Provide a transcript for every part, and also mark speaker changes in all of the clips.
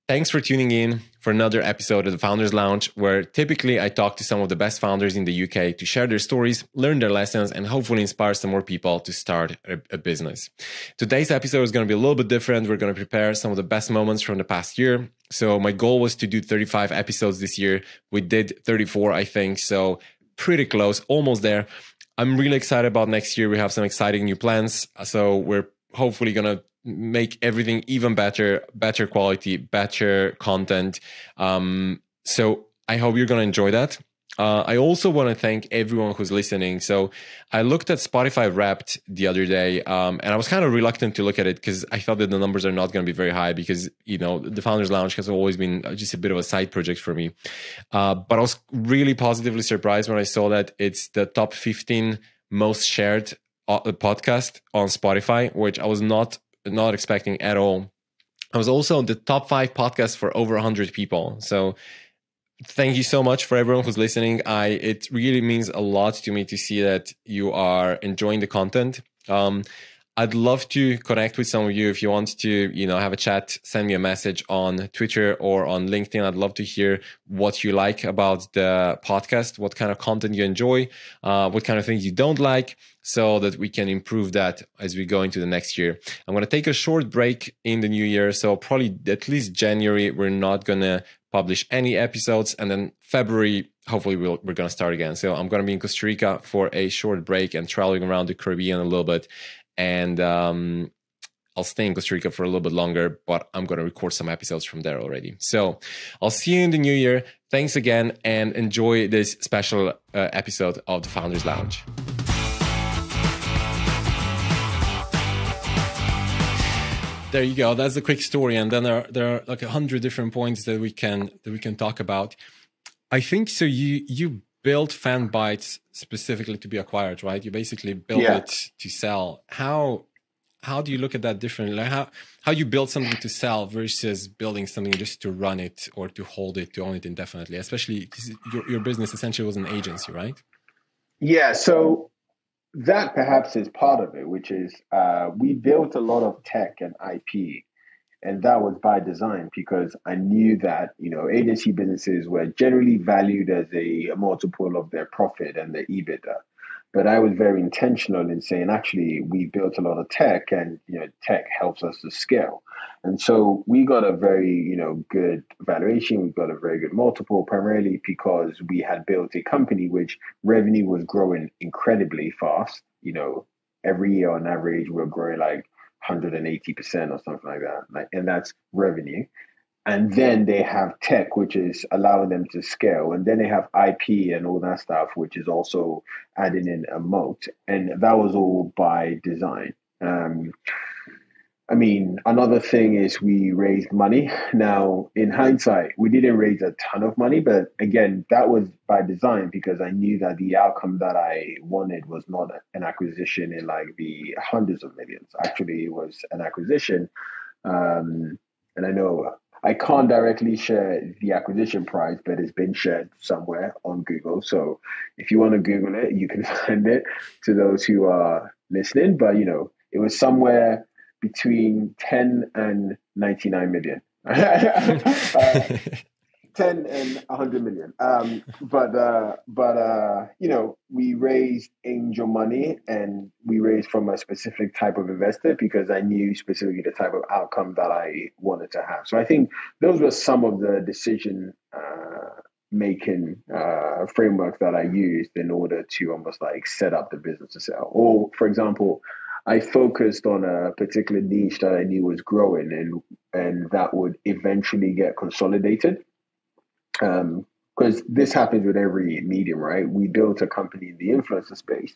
Speaker 1: Thanks for tuning in for another episode of the Founders Lounge, where typically I talk to some of the best founders in the UK to share their stories, learn their lessons, and hopefully inspire some more people to start a business. Today's episode is going to be a little bit different. We're going to prepare some of the best moments from the past year. So my goal was to do 35 episodes this year. We did 34, I think. So pretty close, almost there. I'm really excited about next year. We have some exciting new plans. So we're hopefully going to make everything even better quality, better content. So I hope you're going to enjoy that. I also want to thank everyone who's listening. So I looked at Spotify Wrapped the other day, and I was kind of reluctant to look at it because I thought that the numbers are not going to be very high because, you know, the Founders Lounge has always been just a bit of a side project for me. But I was really positively surprised when I saw that it's the top 15 most shared podcast on Spotify, which I was not expecting at all. I was also the top 5 podcasts for over 100 people. So thank you so much for everyone who's listening. It really means a lot to me to see that you are enjoying the content. I'd love to connect with some of you. If you want to, have a chat, send me a message on Twitter or on LinkedIn. I'd love to hear what you like about the podcast, what kind of content you enjoy, what kind of things you don't like, so that we can improve that as we go into the next year. I'm going to take a short break in the new year. So probably at least January, we're not going to publish any episodes. And then February, hopefully we're going to start again. So I'm going to be in Costa Rica for a short break and traveling around the Caribbean a little bit. And I'll stay in Costa Rica for a little bit longer, but I'm going to record some episodes from there already. So I'll see you in the new year. Thanks again, and enjoy this special episode of the Founders Lounge. There you go. That's the quick story, and then there are like 100 different points that we can talk about. I think so. You built FanBytes specifically to be acquired, right? You basically built it to sell. How do you look at that differently? Like how you build something to sell versus building something just to run it or to hold it, to own it indefinitely? Especially because your business essentially was an agency, right?
Speaker 2: Yeah. So that perhaps is part of it, which is we built a lot of tech and IP, and that was by design because I knew that, agency businesses were generally valued as a multiple of their profit and their EBITDA. But I was very intentional in saying, actually, we built a lot of tech, and tech helps us to scale. And so we got a very, good valuation. We got a very good multiple, primarily because we had built a company which revenue was growing incredibly fast. Every year on average, we're growing like 180% or something like that. And that's revenue. And then they have tech, which is allowing them to scale. And then they have IP and all that stuff, which is also adding in a moat. And that was all by design. Another thing is we raised money. Now, in hindsight, we didn't raise a ton of money, but again, that was by design because I knew that the outcome that I wanted was not an acquisition in like the hundreds of millions. Actually, it was an acquisition. And I know I can't directly share the acquisition price, but it's been shared somewhere on Google. So if you want to Google it, you can find it to those who are listening. But, it was somewhere between 10 and 99 million. 10 and 100 million. We raised angel money, and we raised from a specific type of investor because I knew specifically the type of outcome that I wanted to have. So I think those were some of the decision making framework that I used in order to almost like set up the business to sell. Or, for example, I focused on a particular niche that I knew was growing and that would eventually get consolidated. Because this happens with every medium, right? We built a company in the influencer space.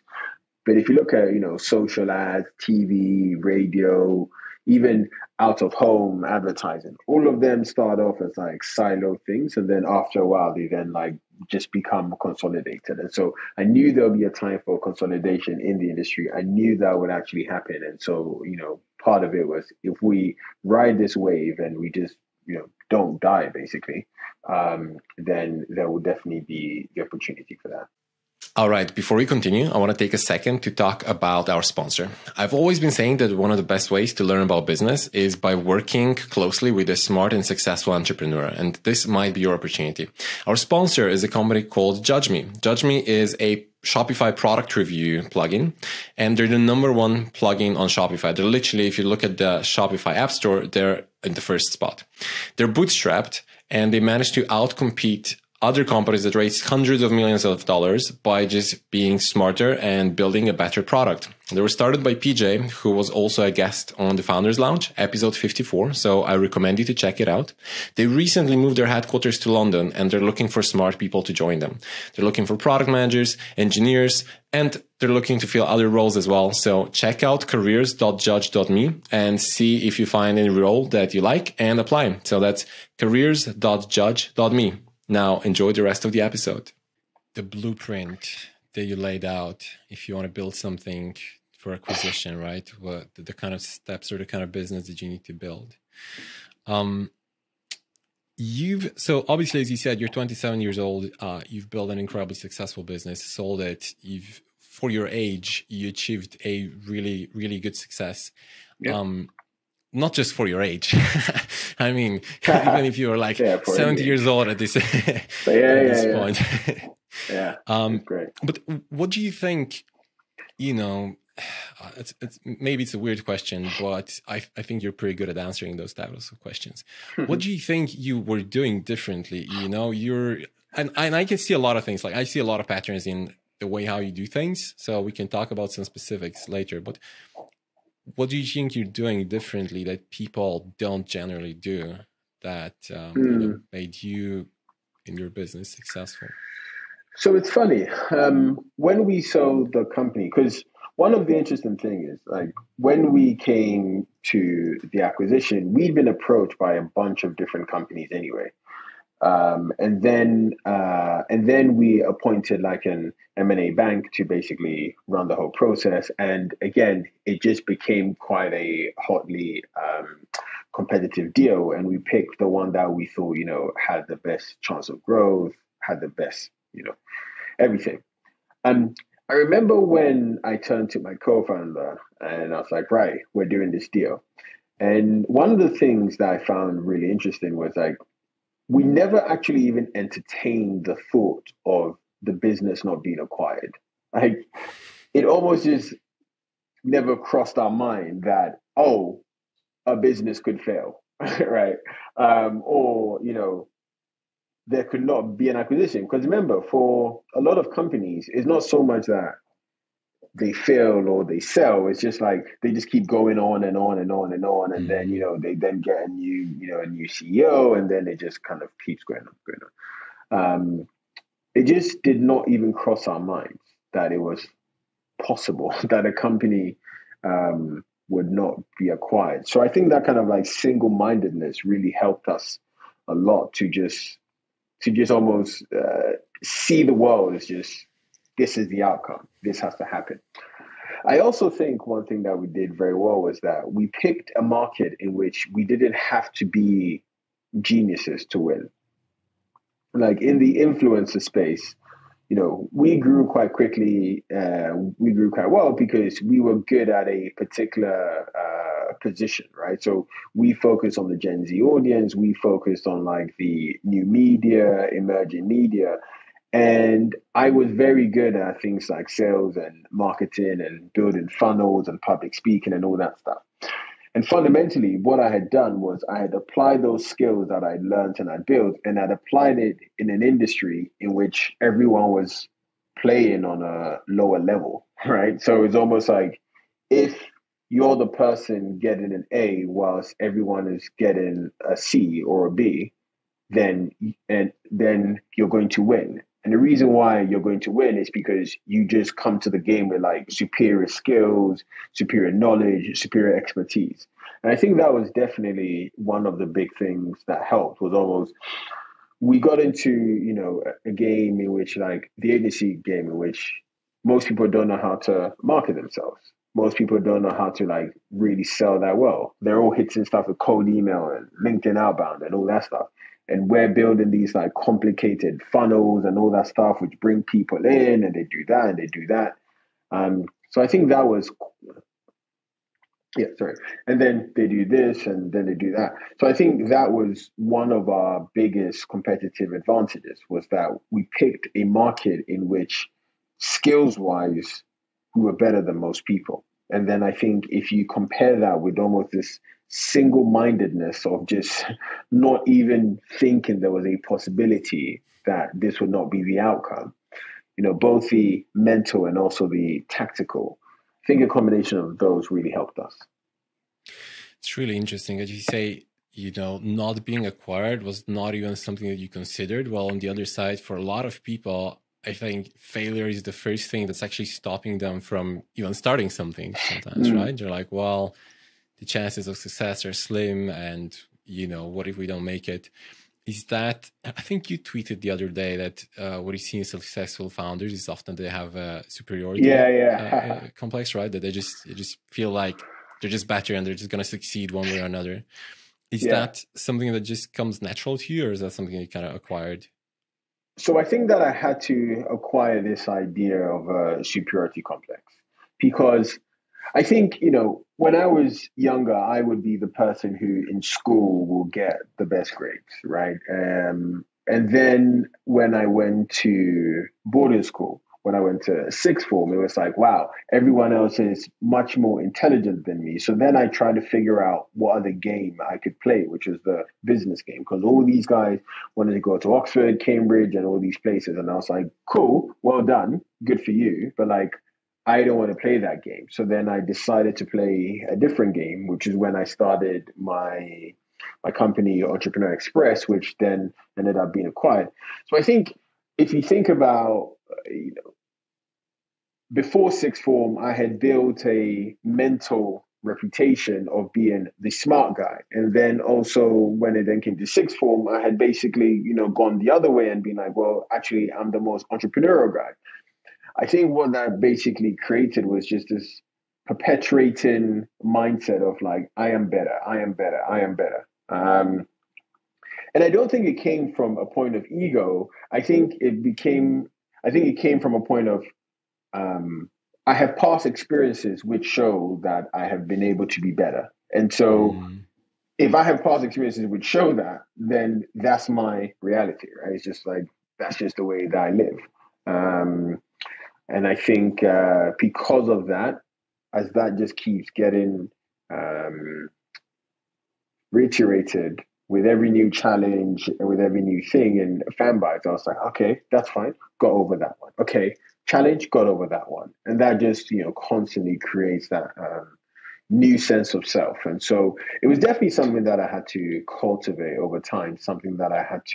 Speaker 2: But if you look at, social ads, TV, radio, even out of home advertising, all of them start off as like silo things. And then after a while, they then like just become consolidated. And so I knew there'll be a time for consolidation in the industry. I knew that would actually happen. And so, part of it was if we ride this wave and we just, don't die basically, then there will definitely be the opportunity for that.
Speaker 1: All right, before we continue, I want to take a second to talk about our sponsor. I've always been saying that one of the best ways to learn about business is by working closely with a smart and successful entrepreneur, and this might be your opportunity. Our sponsor is a company called Judge Me. Judge Me is a Shopify product review plugin, and they're the number one plugin on Shopify. They're literally, if you look at the Shopify App Store, they're in the first spot. They're bootstrapped, and they managed to outcompete other companies that raise hundreds of millions of dollars by just being smarter and building a better product. They were started by PJ, who was also a guest on the Founders Lounge, episode 54. So I recommend you to check it out. They recently moved their headquarters to London, and they're looking for smart people to join them. They're looking for product managers, engineers, and they're looking to fill other roles as well. So check out careers.judge.me and see if you find any role that you like and apply. So that's careers.judge.me. Now, enjoy the rest of the episode. The blueprint that you laid out, if you want to build something for acquisition, right? What the kind of steps or the kind of business that you need to build. So obviously, as you said, you're 27 years old. You've built an incredibly successful business, sold it. For your age, you achieved a really, really good success. Yep. Not just for your age. I mean, even if you were like 70 years old at this, point.
Speaker 2: Yeah. Great.
Speaker 1: But what do you think, maybe it's a weird question, but I think you're pretty good at answering those types of questions. What do you think you were doing differently? And I can see a lot of things. Like I see a lot of patterns in the way how you do things. So we can talk about some specifics later, but what do you think you're doing differently that people don't generally do that made you in your business successful?
Speaker 2: So it's funny. When we sold the company, because one of the interesting things is like when we came to the acquisition, we'd been approached by a bunch of different companies anyway. And then we appointed like an M&A bank to basically run the whole process. And again, it just became quite a hotly competitive deal. And we picked the one that we thought, had the best chance of growth, had the best, everything. I remember when I turned to my co-founder and I was like, right, we're doing this deal. And one of the things that I found really interesting was like, we never actually even entertained the thought of the business not being acquired. Like it almost just never crossed our mind that, a business could fail, right? Or, there could not be an acquisition. Because remember, for a lot of companies, it's not so much that they fail or they sell. It's just like they just keep going on and on and on and on. And then, they then get a new CEO, and then it just kind of keeps going on. It just did not even cross our minds that it was possible that a company would not be acquired. So I think that kind of like single-mindedness really helped us a lot to just almost see the world as just, this is the outcome. This has to happen. I also think one thing that we did very well was that we picked a market in which we didn't have to be geniuses to win. Like in the influencer space, we grew quite quickly. We grew quite well because we were good at a particular position, right? So we focused on the Gen Z audience. We focused on like the new media, emerging media. And I was very good at things like sales and marketing and building funnels and public speaking and all that stuff. And fundamentally, what I had done was I had applied those skills that I'd learned and I built, and I'd applied it in an industry in which everyone was playing on a lower level, right? So it's almost like if you're the person getting an A whilst everyone is getting a C or a B, then you're going to win. And the reason why you're going to win is because you just come to the game with like superior skills, superior knowledge, superior expertise. And I think that was definitely one of the big things that helped. Was almost, we got into, a game in which like the agency game in which most people don't know how to market themselves. most people don't know how to like really sell that well. They're all hitting stuff with cold email and LinkedIn outbound and all that stuff. And we're building these like complicated funnels and all that stuff, which bring people in and they do that and they do that. So I think that was, yeah, sorry. And then they do this and then they do that. So I think that was one of our biggest competitive advantages, was that we picked a market in which skills wise, we were better than most people. And then I think if you compare that with almost this single mindedness of just not even thinking there was a possibility that this would not be the outcome, both the mental and also the tactical, I think a combination of those really helped us.
Speaker 1: It's really interesting as you say, not being acquired was not even something that you considered. Well, on the other side, for a lot of people, I think failure is the first thing that's actually stopping them from even starting something sometimes, right? They're like, well, the chances of success are slim and, what if we don't make it? Is that, I think you tweeted the other day that what you see in successful founders is often they have a superiority complex, right? That they just feel like they're just better and they're just going to succeed one way or another. Is that something that just comes natural to you, or is that something you kind of acquired?
Speaker 2: So I think that I had to acquire this idea of a superiority complex because I think, when I was younger, I would be the person who in school will get the best grades, right? And then when I went to boarding school, when I went to sixth form, it was like, wow, everyone else is much more intelligent than me. So then I tried to figure out what other game I could play, which was the business game, because all these guys wanted to go to Oxford, Cambridge, and all these places. And I was like, cool, well done, good for you. But like, I don't want to play that game. So then I decided to play a different game, which is when I started my company, Entrepreneur Express, which then ended up being acquired. So I think if you think about, before sixth form, I had built a mental reputation of being the smart guy. And then also when it then came to sixth form, I had basically, gone the other way and been like, well, actually, I'm the most entrepreneurial guy. I think what that basically created was just this perpetuating mindset of like, I am better, I am better, I am better. And I don't think it came from a point of ego. I think it came from a point of, I have past experiences which show that I have been able to be better. And so if I have past experiences which show that, then that's my reality, right? It's just like, that's just the way that I live. And I think because of that, as that just keeps getting reiterated with every new challenge and with every new thing and fan bites, I was like, okay, that's fine. Got over that one. Okay, challenge, got over that one. And that just, constantly creates that new sense of self. And so it was definitely something that I had to cultivate over time, something that I had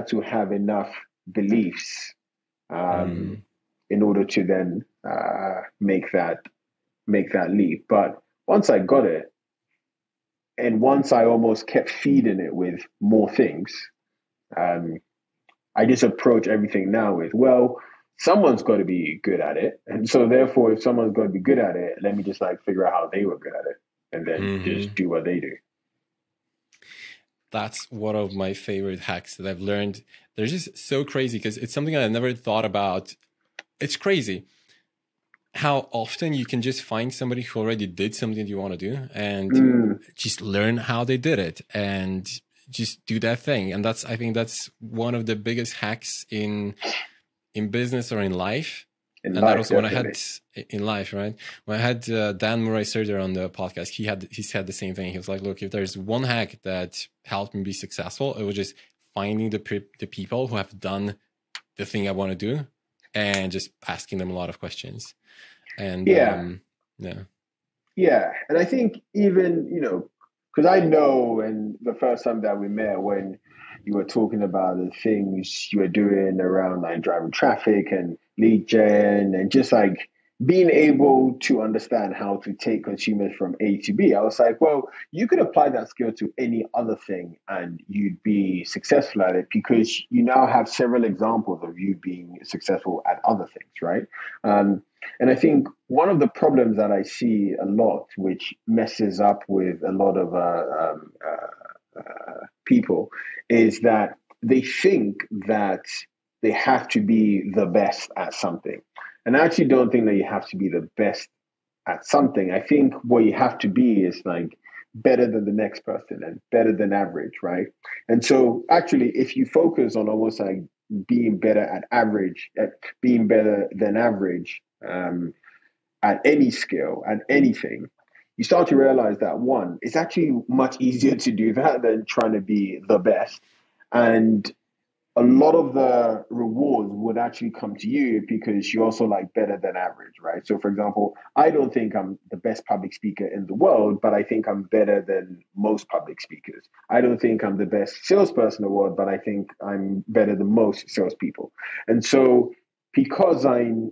Speaker 2: to have enough beliefs in order to then make that leap. But once I got it, and once I almost kept feeding it with more things, I just approach everything now with, well, someone's got to be good at it. And so therefore, if someone's got to be good at it, let me just like figure out how they were good at it and then just do what they do.
Speaker 1: That's one of my favorite hacks that I've learned. They're just so crazy because it's something I never thought about. It's crazy how often you can just find somebody who already did something you want to do and just learn how they did it and just do that thing. And I think that's one of the biggest hacks in business or in life. In life, that also definitely. When I had in life, right? When I had Dan Murray-Serter on the podcast, he said the same thing. He was like, look, if there's one hack that helped me be successful, it was just finding the people who have done the thing I want to do and just asking them a lot of questions. And
Speaker 2: yeah. And I think even, because I know, and the first time that we met, when you were talking about the things you were doing around like driving traffic and lead gen and just like being able to understand how to take consumers from A to B, I was like, well, you could apply that skill to any other thing and you'd be successful at it because you now have several examples of you being successful at other things, right? And I think one of the problems that I see a lot, which messes up with a lot of people, is that they think that they have to be the best at something. And I actually don't think that you have to be the best at something. I think what you have to be is like better than the next person and better than average, right? And so actually, if you focus on almost like being better at average, at being better than average, at any skill, at anything, you start to realize that one, it's actually much easier to do that than trying to be the best. And a lot of the rewards would actually come to you because you're also like better than average, right? So, for example, I don't think I'm the best public speaker in the world, but I think I'm better than most public speakers. I don't think I'm the best salesperson in the world, but I think I'm better than most salespeople. And so, because I'm,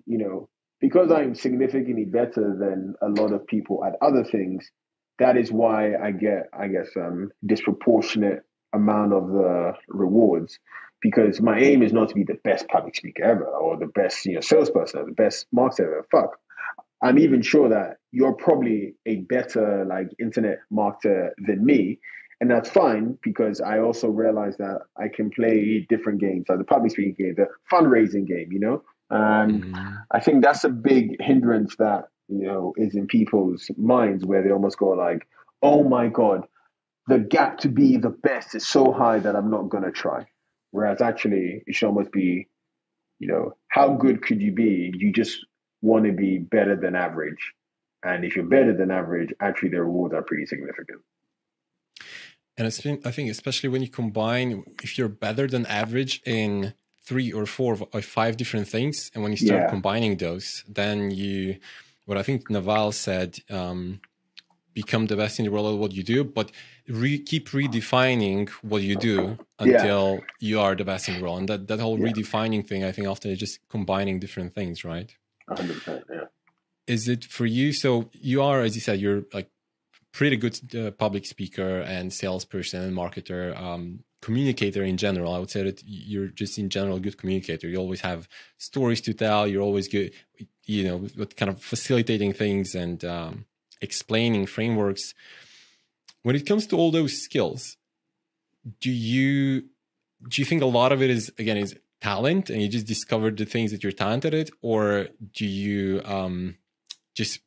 Speaker 2: because I'm significantly better than a lot of people at other things, that is why I get, I guess, disproportionate amount of the rewards, because my aim is not to be the best public speaker ever or the best salesperson or the best marketer ever. Fuck. I'm even sure that you're probably a better like internet marketer than me. And that's fine because I also realize that I can play different games, like the public speaking game, the fundraising game. And I think that's a big hindrance that, is in people's minds where they almost go like, oh my God, the gap to be the best is so high that I'm not going to try. Whereas actually, it should almost be, how good could you be? You just want to be better than average. And if you're better than average, actually, the rewards are pretty significant.
Speaker 1: And I think, especially when you combine, if you're better than average in 3 or 4 or 5 different things, and when you start combining those, then what I think Naval said, become the best in the world at what you do, but keep redefining what you do until you are the best in the world. And that whole redefining thing, I think often is just combining different things, right?
Speaker 2: 100%, yeah.
Speaker 1: Is it for you? So you are, as you said, you're like pretty good public speaker and salesperson and marketer, communicator in general. I would say that you're just in general a good communicator. You always have stories to tell. You're always good, with kind of facilitating things and explaining frameworks. When it comes to all those skills, do you think a lot of it is talent and you just discovered the things that you're talented at, or do you just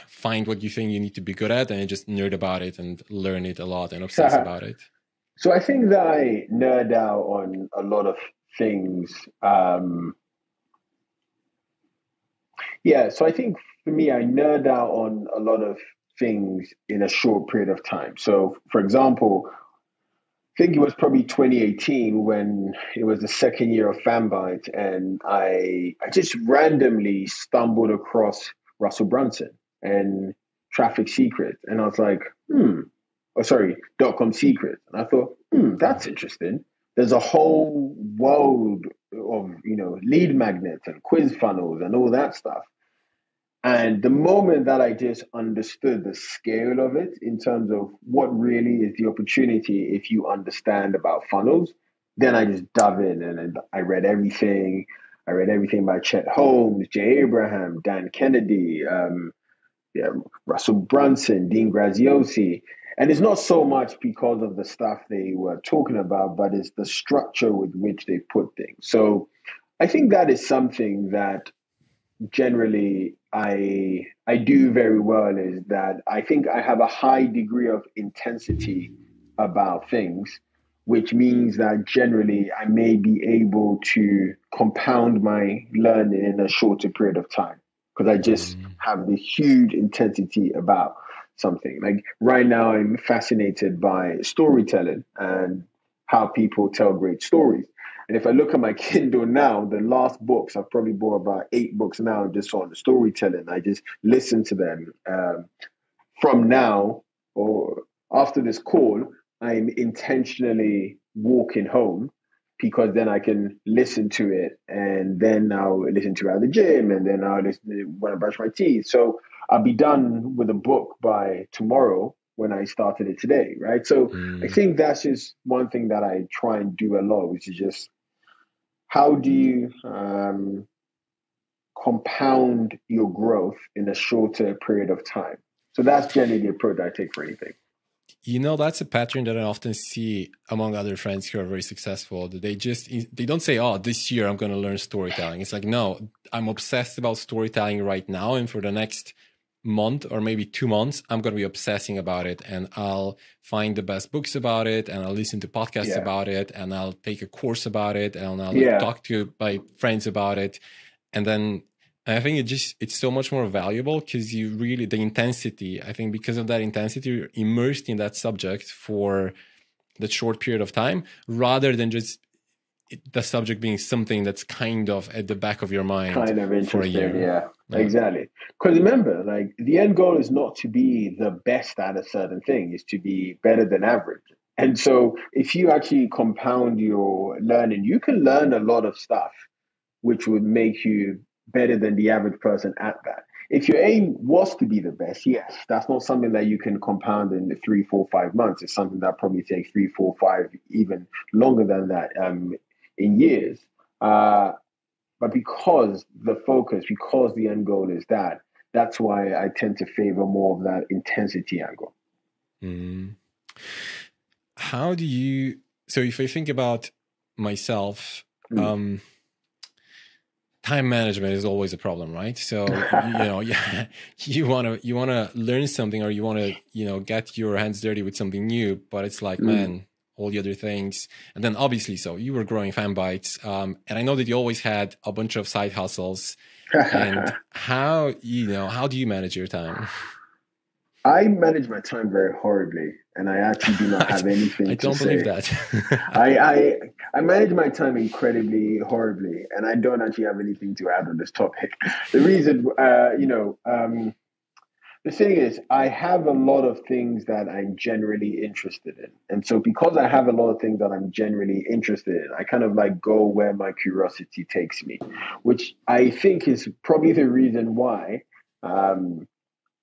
Speaker 1: find what you think you need to be good at and just nerd about it and learn it a lot and obsess about it?
Speaker 2: So I think that I nerd out on a lot of things. So I think for me, I nerd out on a lot of things in a short period of time. So, for example, I think it was probably 2018 when it was the second year of Fanbyte, and I just randomly stumbled across Russell Brunson and Traffic Secret, and I was like, .com Secret, and I thought, that's interesting. There's a whole world of lead magnets and quiz funnels and all that stuff. And the moment that I just understood the scale of it in terms of what really is the opportunity if you understand about funnels, then I just dove in and I read everything. I read everything by Chet Holmes, Jay Abraham, Dan Kennedy, Russell Brunson, Dean Graziosi. And it's not so much because of the stuff they were talking about, but it's the structure with which they put things. So I think that is something that generally I do very well, is that I think I have a high degree of intensity about things, which means that generally I may be able to compound my learning in a shorter period of time because I just have the huge intensity about something. Like right now, I'm fascinated by storytelling and how people tell great stories. And if I look at my Kindle now, the last books, I've probably bought about 8 books now just on the storytelling. I just listen to them. From now or after this call, I'm intentionally walking home because then I can listen to it, and then I'll listen to it at the gym, and then I'll listen to it when I brush my teeth. So I'll be done with a book by tomorrow when I started it today, right? So I think that's just one thing that I try and do a lot, which is just how do you compound your growth in a shorter period of time. So that's generally the approach I take for anything.
Speaker 1: That's a pattern that I often see among other friends who are very successful. That they don't say, "Oh, this year I'm going to learn storytelling." It's like, no, I'm obsessed about storytelling right now, and for the next month or maybe 2 months, I'm going to be obsessing about it, and I'll find the best books about it, and I'll listen to podcasts about it, and I'll take a course about it, and I'll talk to my friends about it, and then I think it's so much more valuable because the intensity, I think because of that intensity, you're immersed in that subject for that short period of time, rather than just the subject being something that's kind of at the back of your mind for a year.
Speaker 2: Exactly. Because remember, like, the end goal is not to be the best at a certain thing, it's to be better than average. And so if you actually compound your learning, you can learn a lot of stuff which would make you better than the average person at that. If your aim was to be the best, yes, that's not something that you can compound in 3, 4, 5 months. It's something that probably takes 3, 4, 5, even longer than that in years. But because the end goal is that's why I tend to favor more of that intensity angle.
Speaker 1: Mm. So if I think about myself, time management is always a problem, right? So, you want to learn something, or you want to, get your hands dirty with something new, but it's like, man, all the other things. And then obviously, so you were growing Fan Bites. And I know that you always had a bunch of side hustles. And how do you manage your time?
Speaker 2: I manage my time very horribly, and I actually do not have anything to say.
Speaker 1: I don't believe that.
Speaker 2: I manage my time incredibly horribly, and I don't actually have anything to add on this topic. The reason, the thing is, I have a lot of things that I'm generally interested in. And so because I have a lot of things that I'm generally interested in, I kind of like go where my curiosity takes me, which I think is probably the reason why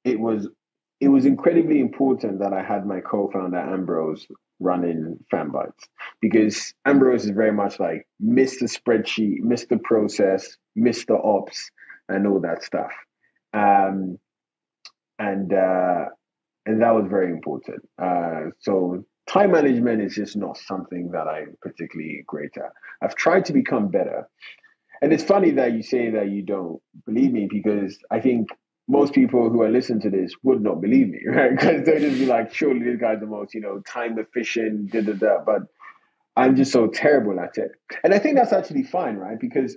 Speaker 2: it was incredibly important that I had my co-founder Ambrose running Fan Bites, because Ambrose is very much like Mr. Spreadsheet, Mr. Process, Mr. Ops, and all that stuff. And that was very important. So time management is just not something that I'm particularly great at. I've tried to become better. And it's funny that you say that you don't believe me, because I think most people who are listening to this would not believe me, right? Because they'd just be like, surely this guy's the most, time efficient, da-da-da. But I'm just so terrible at it. And I think that's actually fine, right? Because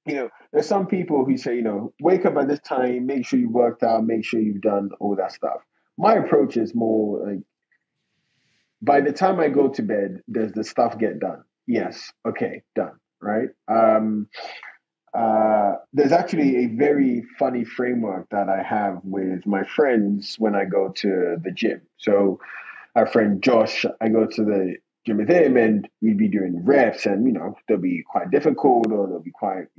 Speaker 2: there's some people who say, wake up at this time, make sure you worked out, make sure you've done all that stuff. My approach is more like, by the time I go to bed, does the stuff get done? Yes. Okay, done. Right. There's actually a very funny framework that I have with my friends when I go to the gym. So our friend Josh, I go to the gym with him, and we'd be doing reps, and they'll be quite difficult, or they'll be quite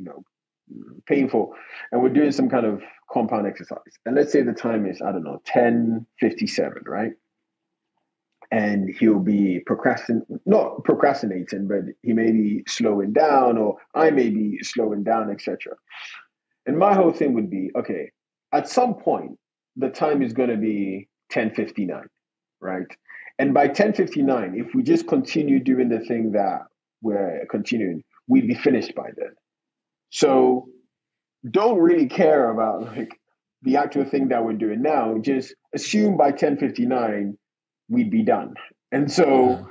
Speaker 2: painful, and we're doing some kind of compound exercise. And let's say the time is, I don't know, 10:57, right? And he'll be not procrastinating, but he may be slowing down, or I may be slowing down, etc. And my whole thing would be, okay, at some point the time is going to be 10:59, right? And by 10:59, if we just continue doing the thing that we're continuing, we'd be finished by then. So don't really care about like the actual thing that we're doing now. Just assume by 10:59 we'd be done. And so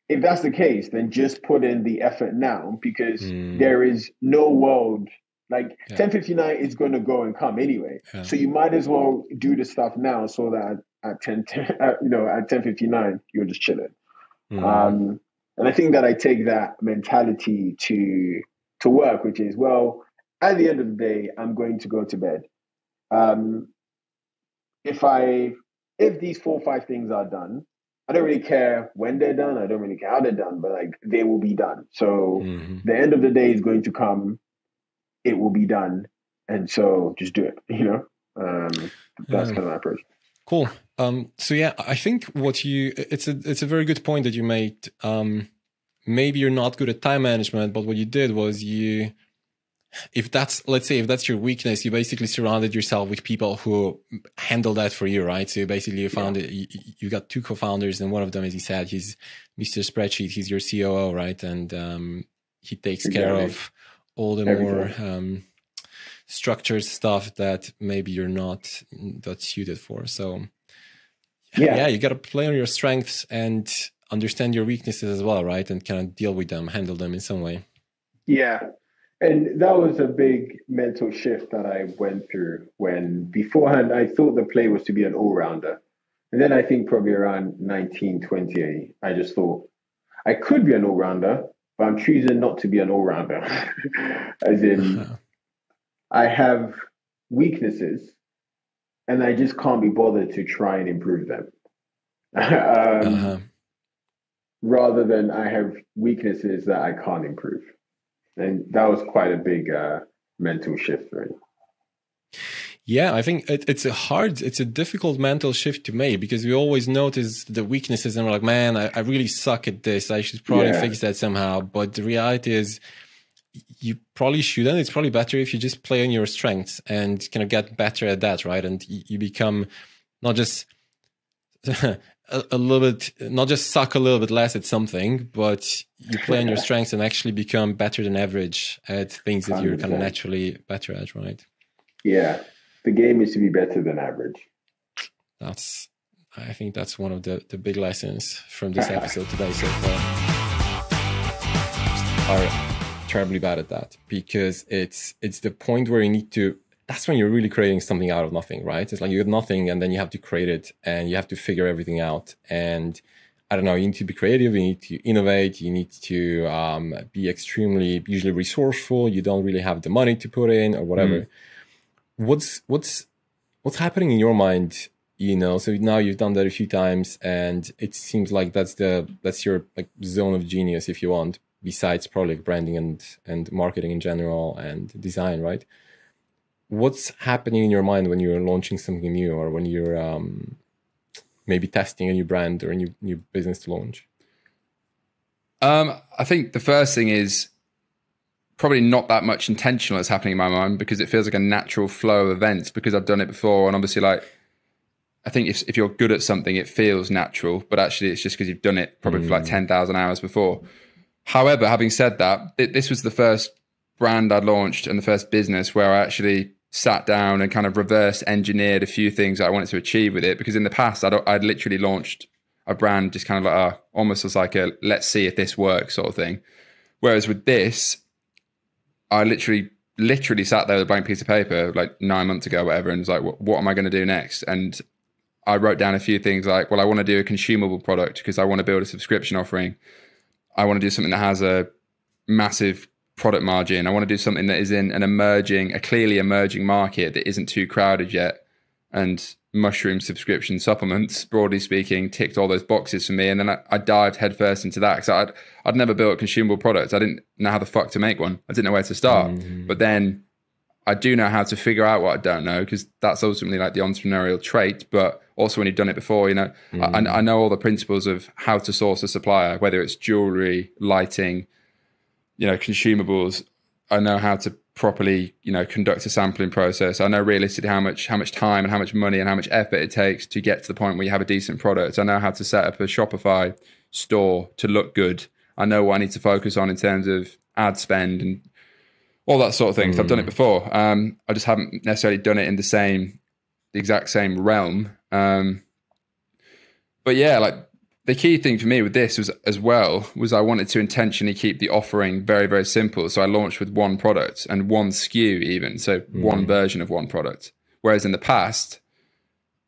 Speaker 2: if that's the case, then just put in the effort now, because there is no world like 10:59 is going to go and come anyway. So you might as well do the stuff now, so that at 10:59 you're just chilling. And I think that I take that mentality to work, which is, well, at the end of the day, I'm going to go to bed. If these 4 or 5 things are done, I don't really care when they're done. I don't really care how they're done, but like, they will be done. So the end of the day is going to come. It will be done. And so just do it, that's kind of my approach.
Speaker 1: Cool. So yeah, I think it's a very good point that you made. Maybe you're not good at time management, but what you did was you if that's, let's say, if that's your weakness, you basically surrounded yourself with people who handle that for you, right? So basically you found it, you got two co-founders, and one of them, as you said, he's Mr. Spreadsheet, he's your COO, right? And he takes care of all the more structured stuff that maybe you're not that suited for. So you got to play on your strengths and understand your weaknesses as well, right? And kind of deal with them, handle them in some way.
Speaker 2: Yeah. And that was a big mental shift that I went through when beforehand I thought the play was to be an all-rounder. And then I think probably around 19, 20, I just thought I could be an all-rounder, but I'm choosing not to be an all-rounder. As in, I have weaknesses and I just can't be bothered to try and improve them. Rather than I have weaknesses that I can't improve. And that was quite a big mental shift for me.
Speaker 1: Yeah, I think it's a difficult mental shift to make, because we always notice the weaknesses and we're like, man, I really suck at this. I should probably fix that somehow. But the reality is you probably shouldn't. It's probably better if you just play on your strengths and kind of get better at that, right? And you become not just a little bit, not just suck a little bit less at something, but you play on your strengths and actually become better than average at things that you're kind of naturally better at, right?
Speaker 2: Yeah. The game is to be better than average.
Speaker 1: I think that's one of the big lessons from this episode today so far. Are terribly bad at that, because it's the point where you need to, that's when you're really creating something out of nothing, right? It's like you have nothing and then you have to create it and you have to figure everything out. And I don't know, you need to be creative, you need to innovate, you need to be extremely, usually resourceful. You don't really have the money to put in or whatever. What's happening in your mind, you know? So now you've done that a few times and it seems like that's your like zone of genius, if you want, besides probably like branding and marketing in general and design, right? What's happening in your mind when you're launching something new, or when you're maybe testing a new brand or a new business to launch?
Speaker 3: I think the first thing is probably not that much intentional that's happening in my mind, because it feels like a natural flow of events, because I've done it before. And obviously, like, I think if you're good at something, it feels natural, but actually it's just because you've done it probably for like 10,000 hours before. However, having said that, this was the first brand I launched and the first business where I actually sat down and kind of reverse engineered a few things that I wanted to achieve with it. Because in the past, I'd literally launched a brand just kind of like almost as like a let's see if this works sort of thing. Whereas with this, I literally sat there with a blank piece of paper like 9 months ago, whatever, and was like, what am I going to do next? And I wrote down a few things like, well, I want to do a consumable product because I want to build a subscription offering. I want to do something that has a massive product margin. I want to do something that is in a clearly emerging market that isn't too crowded yet. And mushroom subscription supplements, broadly speaking, ticked all those boxes for me. And then I dived headfirst into that because I'd never built a consumable product. I didn't know how the fuck to make one. I didn't know where to start. But then I do know how to figure out what I don't know, because that's ultimately like the entrepreneurial trait. But also when you've done it before, you know, I know all the principles of how to source a supplier, whether it's jewelry, lighting, you know, consumables. I know how to properly, you know, conduct a sampling process. I know realistically how much time and how much money and how much effort it takes to get to the point where you have a decent product. I know how to set up a Shopify store to look good. I know what I need to focus on in terms of ad spend and all that sort of thing. So I've done it before. I just haven't necessarily done it in the exact same realm. But yeah, like the key thing for me with this was I wanted to intentionally keep the offering very, very simple. So I launched with one product and one SKU even. So one version of one product. Whereas in the past,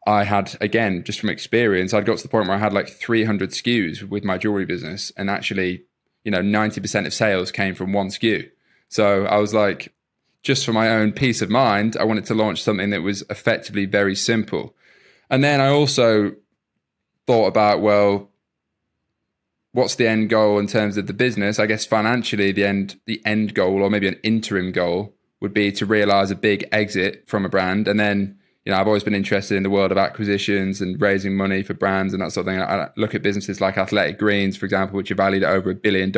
Speaker 3: I had, again, just from experience, I'd got to the point where I had like 300 SKUs with my jewelry business. And actually, you know, 90% of sales came from one SKU. So I was like, just for my own peace of mind, I wanted to launch something that was effectively very simple. And then I also thought about, well, what's the end goal in terms of the business? I guess financially, the end goal, or maybe an interim goal, would be to realize a big exit from a brand. And then you know, I've always been interested in the world of acquisitions and raising money for brands and that sort of thing. I look at businesses like Athletic Greens, for example, which are valued at over $1 billion.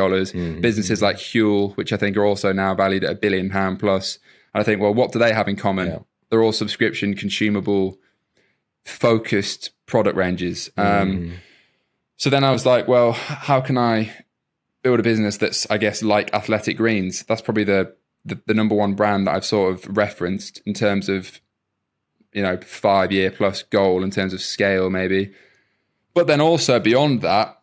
Speaker 3: Businesses like Huel, which I think are also now valued at £1 billion plus. And I think, well, what do they have in common? Yeah. They're all subscription, consumable, focused product ranges. So then I was like, well, how can I build a business that's, I guess, like Athletic Greens? That's probably the number one brand that I've sort of referenced in terms of, you know, 5-year plus goal in terms of scale, maybe. But then also beyond that,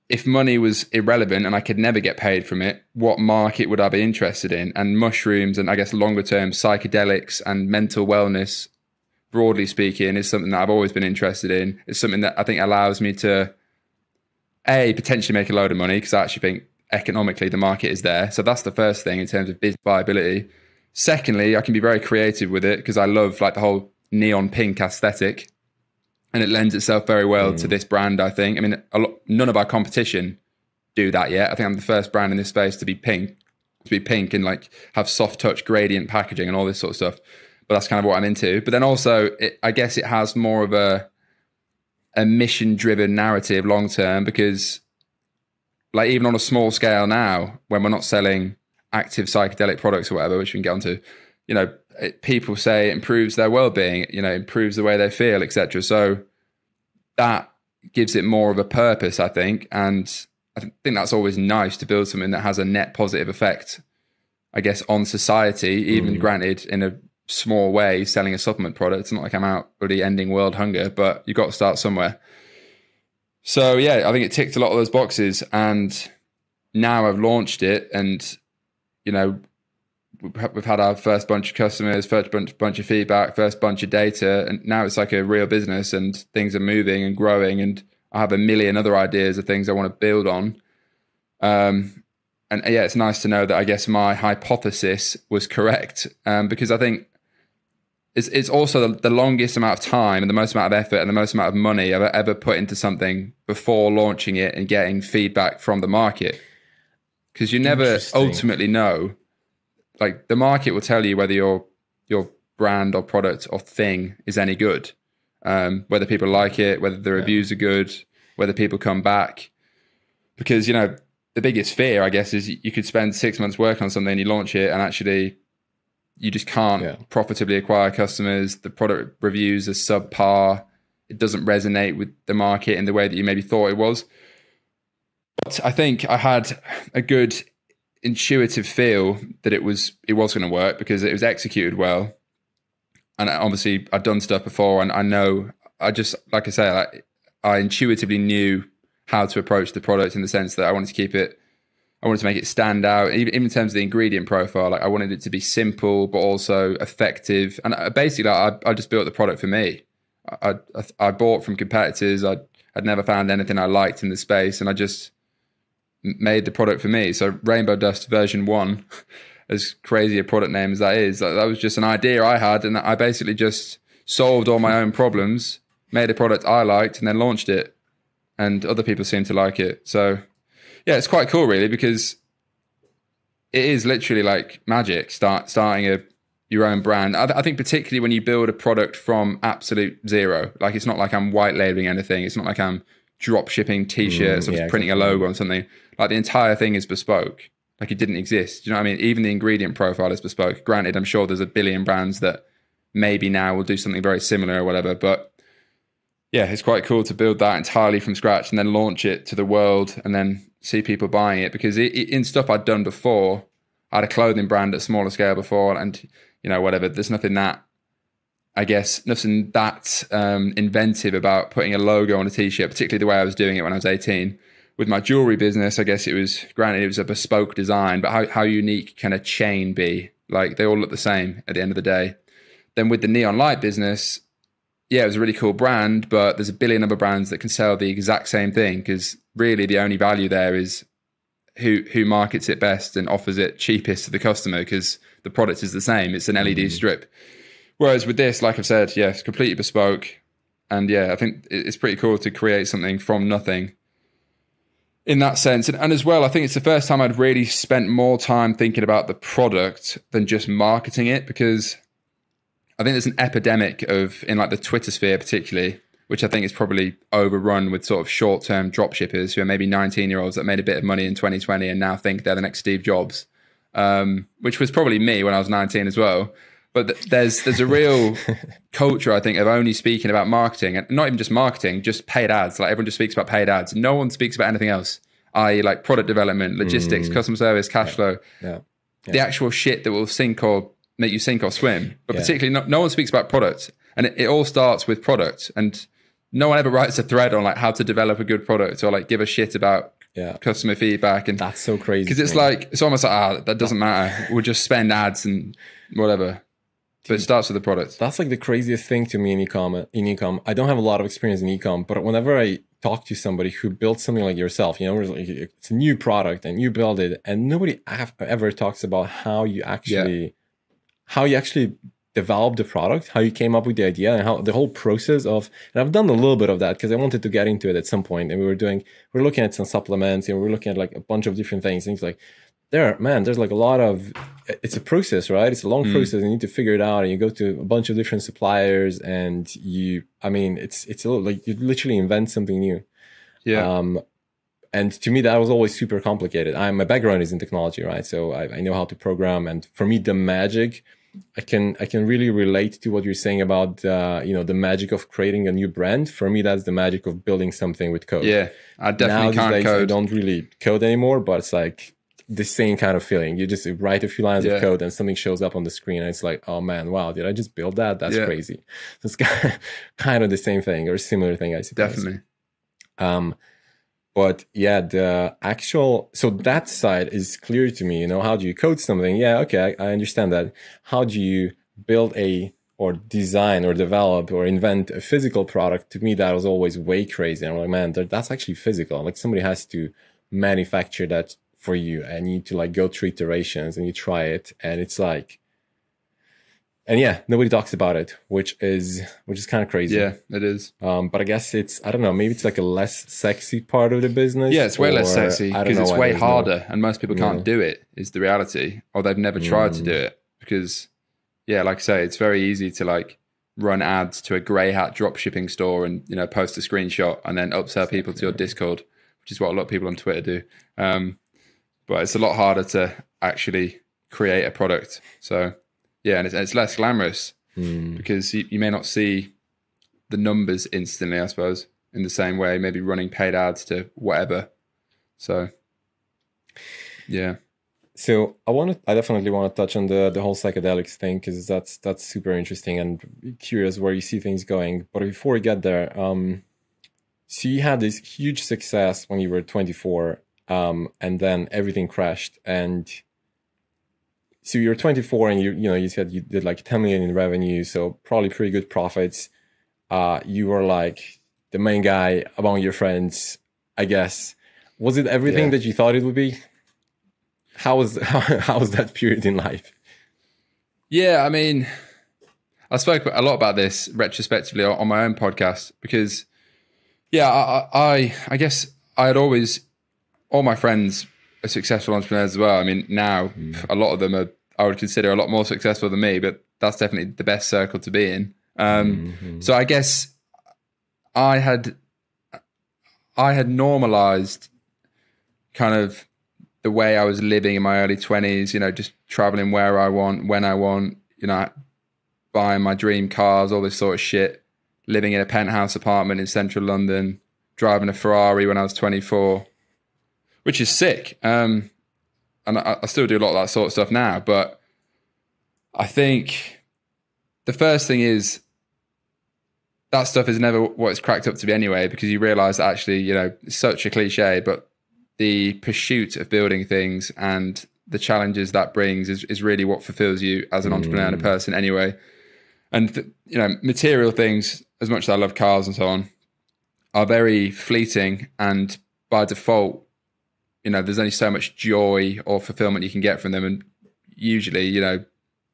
Speaker 3: if money was irrelevant and I could never get paid from it, what market would I be interested in? And mushrooms and I guess longer term psychedelics and mental wellness, broadly speaking, is something that I've always been interested in. It's something that I think allows me to, A, potentially make a load of money, because I actually think economically the market is there. So that's the first thing in terms of business viability. Secondly, I can be very creative with it because I love like the whole neon pink aesthetic, and it lends itself very well to this brand, I think. I mean, none of our competition do that yet. I think I'm the first brand in this space to be pink and like have soft touch gradient packaging and all this sort of stuff. But that's kind of what I'm into. But then also, I guess it has more of a mission-driven narrative long term, because like even on a small scale now, when we're not selling active psychedelic products or whatever, which we can get onto, you know, people say it improves their well-being, you know, improves the way they feel, etc. So that gives it more of a purpose, I think. And I think that's always nice to build something that has a net positive effect, I guess, on society, even granted in a small way, selling a supplement product. It's not like I'm out really ending world hunger, but you've got to start somewhere. So yeah, I think it ticked a lot of those boxes, and now I've launched it, and you know, we've had our first bunch of customers, first bunch of feedback, first bunch of data, and now it's like a real business, and things are moving and growing, and I have a million other ideas of things I want to build on. And yeah, it's nice to know that I guess my hypothesis was correct, because I think it's also the longest amount of time and the most amount of effort and the most amount of money I've ever put into something before launching it and getting feedback from the market. Because you never ultimately know. Like the market will tell you whether your brand or product or thing is any good, whether people like it, whether the reviews are good, whether people come back. Because, you know, the biggest fear, I guess, is you could spend 6 months working on something, you launch it, and actually you just can't profitably acquire customers. The product reviews are subpar. It doesn't resonate with the market in the way that you maybe thought it was. But I think I had a good intuitive feel that it was going to work because it was executed well. And obviously I'd done stuff before, and I know, like I say, I intuitively knew how to approach the product in the sense that I wanted to make it stand out, even in terms of the ingredient profile. Like I wanted it to be simple, but also effective. And basically, I just built the product for me. I bought from competitors. I'd never found anything I liked in the space, and I just made the product for me. So Rainbow Dust version 1, as crazy a product name as that is, that was just an idea I had, and I basically just solved all my own problems, made a product I liked, and then launched it. And other people seem to like it. So yeah, it's quite cool really, because it is literally like magic, starting your own brand. I think particularly when you build a product from absolute zero, like it's not like I'm white labeling anything. It's not like I'm drop shipping t-shirts or printing a logo on something. Like the entire thing is bespoke. Like it didn't exist. Do you know what I mean? Even the ingredient profile is bespoke. Granted, I'm sure there's a billion brands that maybe now will do something very similar or whatever, but yeah, it's quite cool to build that entirely from scratch and then launch it to the world and then see people buying it. Because in stuff I'd done before, I had a clothing brand at smaller scale before, and you know, whatever, there's nothing that, I guess, nothing that inventive about putting a logo on a t-shirt, particularly the way I was doing it when I was 18. With my jewelry business, I guess it was, granted, it was a bespoke design, but how unique can a chain be? Like they all look the same at the end of the day. Then with the neon light business, yeah, it was a really cool brand, but there's a billion other brands that can sell the exact same thing, because really the only value there is who markets it best and offers it cheapest to the customer, because the product is the same. It's an LED strip. Whereas with this, like I've said, yeah, it's completely bespoke. And yeah, I think it's pretty cool to create something from nothing in that sense. And as well, I think it's the first time I'd really spent more time thinking about the product than just marketing it, because I think there's an epidemic of, in like the Twitter sphere particularly, which I think is probably overrun with sort of short-term drop shippers who are maybe 19-year-olds that made a bit of money in 2020 and now think they're the next Steve Jobs, which was probably me when I was 19 as well. But there's a real culture, I think, of only speaking about marketing, and not even just marketing, just paid ads. Like everyone just speaks about paid ads. No one speaks about anything else, i.e. like product development, logistics, customer service, cash flow, the actual shit that will make you sink or swim. But particularly no one speaks about product, and it all starts with product. And no one ever writes a thread on like how to develop a good product or like give a shit about customer feedback. And
Speaker 1: that's so crazy
Speaker 3: because it's like, it's almost like, that doesn't matter. We'll just spend ads and whatever. But it starts with the product.
Speaker 1: That's like the craziest thing to me in e-com. I don't have a lot of experience in e-com, but whenever I talk to somebody who built something like yourself, you know, it's a new product and you build it, and nobody ever talks about how you actually developed the product, how you came up with the idea, and how the whole process of. And I've done a little bit of that because I wanted to get into it at some point, and we were looking at some supplements, and we were looking at like a bunch of different things like. There's like a lot of, it's a process, right? It's a long process. You need to figure it out, and you go to a bunch of different suppliers, and it's a little like you literally invent something new. Yeah. And to me, that was always super complicated. My background is in technology, right? So I know how to program, and for me, the magic, I can really relate to what you're saying about the magic of creating a new brand. For me, that's the magic of building something with code.
Speaker 3: Yeah, I definitely can't code.
Speaker 1: I don't really code anymore, but it's like the same kind of feeling. You just write a few lines of code and something shows up on the screen, and it's like, oh man, wow, did I just build that? That's crazy. So it's kind of the same thing or a similar thing, I suppose.
Speaker 3: Definitely.
Speaker 1: But yeah, so that side is clear to me. You know, how do you code something? Yeah, okay, I understand that. How do you build or design or develop or invent a physical product? To me, that was always way crazy. I'm like, man, that's actually physical. Like somebody has to manufacture that for you, and you need to like go through iterations, and you try it, and it's like, and nobody talks about it, which is kind of crazy.
Speaker 3: Yeah, it is.
Speaker 1: But I guess I don't know, maybe it's like a less sexy part of the business.
Speaker 3: Yeah, it's way less sexy because it's way harder, and most people can't do it, is the reality, or they've never tried to do it because, like I say, it's very easy to like run ads to a grey hat drop shipping store and, you know, post a screenshot and then upsell people to your Discord, which is what a lot of people on Twitter do. But it's a lot harder to actually create a product. So, and it's less glamorous because you may not see the numbers instantly, I suppose, in the same way, maybe running paid ads to whatever. So, yeah.
Speaker 1: So I definitely want to touch on the whole psychedelics thing, because that's super interesting, and curious where you see things going. But before we get there, so you had this huge success when you were 24. And then everything crashed, and so you're 24, and you said you did like 10 million in revenue, so probably pretty good profits. You were like the main guy among your friends, I guess. Was it everything that you thought it would be? How was that period in life?
Speaker 3: Yeah, I mean, I spoke a lot about this retrospectively on my own podcast because, I guess I had always. All my friends are successful entrepreneurs as well. I mean, now a lot of them I would consider a lot more successful than me, but that's definitely the best circle to be in. So I guess I had normalized kind of the way I was living in my early 20s, you know, just traveling where I want, when I want, you know, buying my dream cars, all this sort of shit, living in a penthouse apartment in central London, driving a Ferrari when I was 24. Which is sick. And I still do a lot of that sort of stuff now. But I think the first thing is that stuff is never what it's cracked up to be anyway, because you realize that actually, you know, it's such a cliche, but the pursuit of building things and the challenges that brings is really what fulfills you as an entrepreneur and a person anyway. And, you know, material things, as much as I love cars and so on, are very fleeting, and by default, you know, there's only so much joy or fulfillment you can get from them. And usually, you know,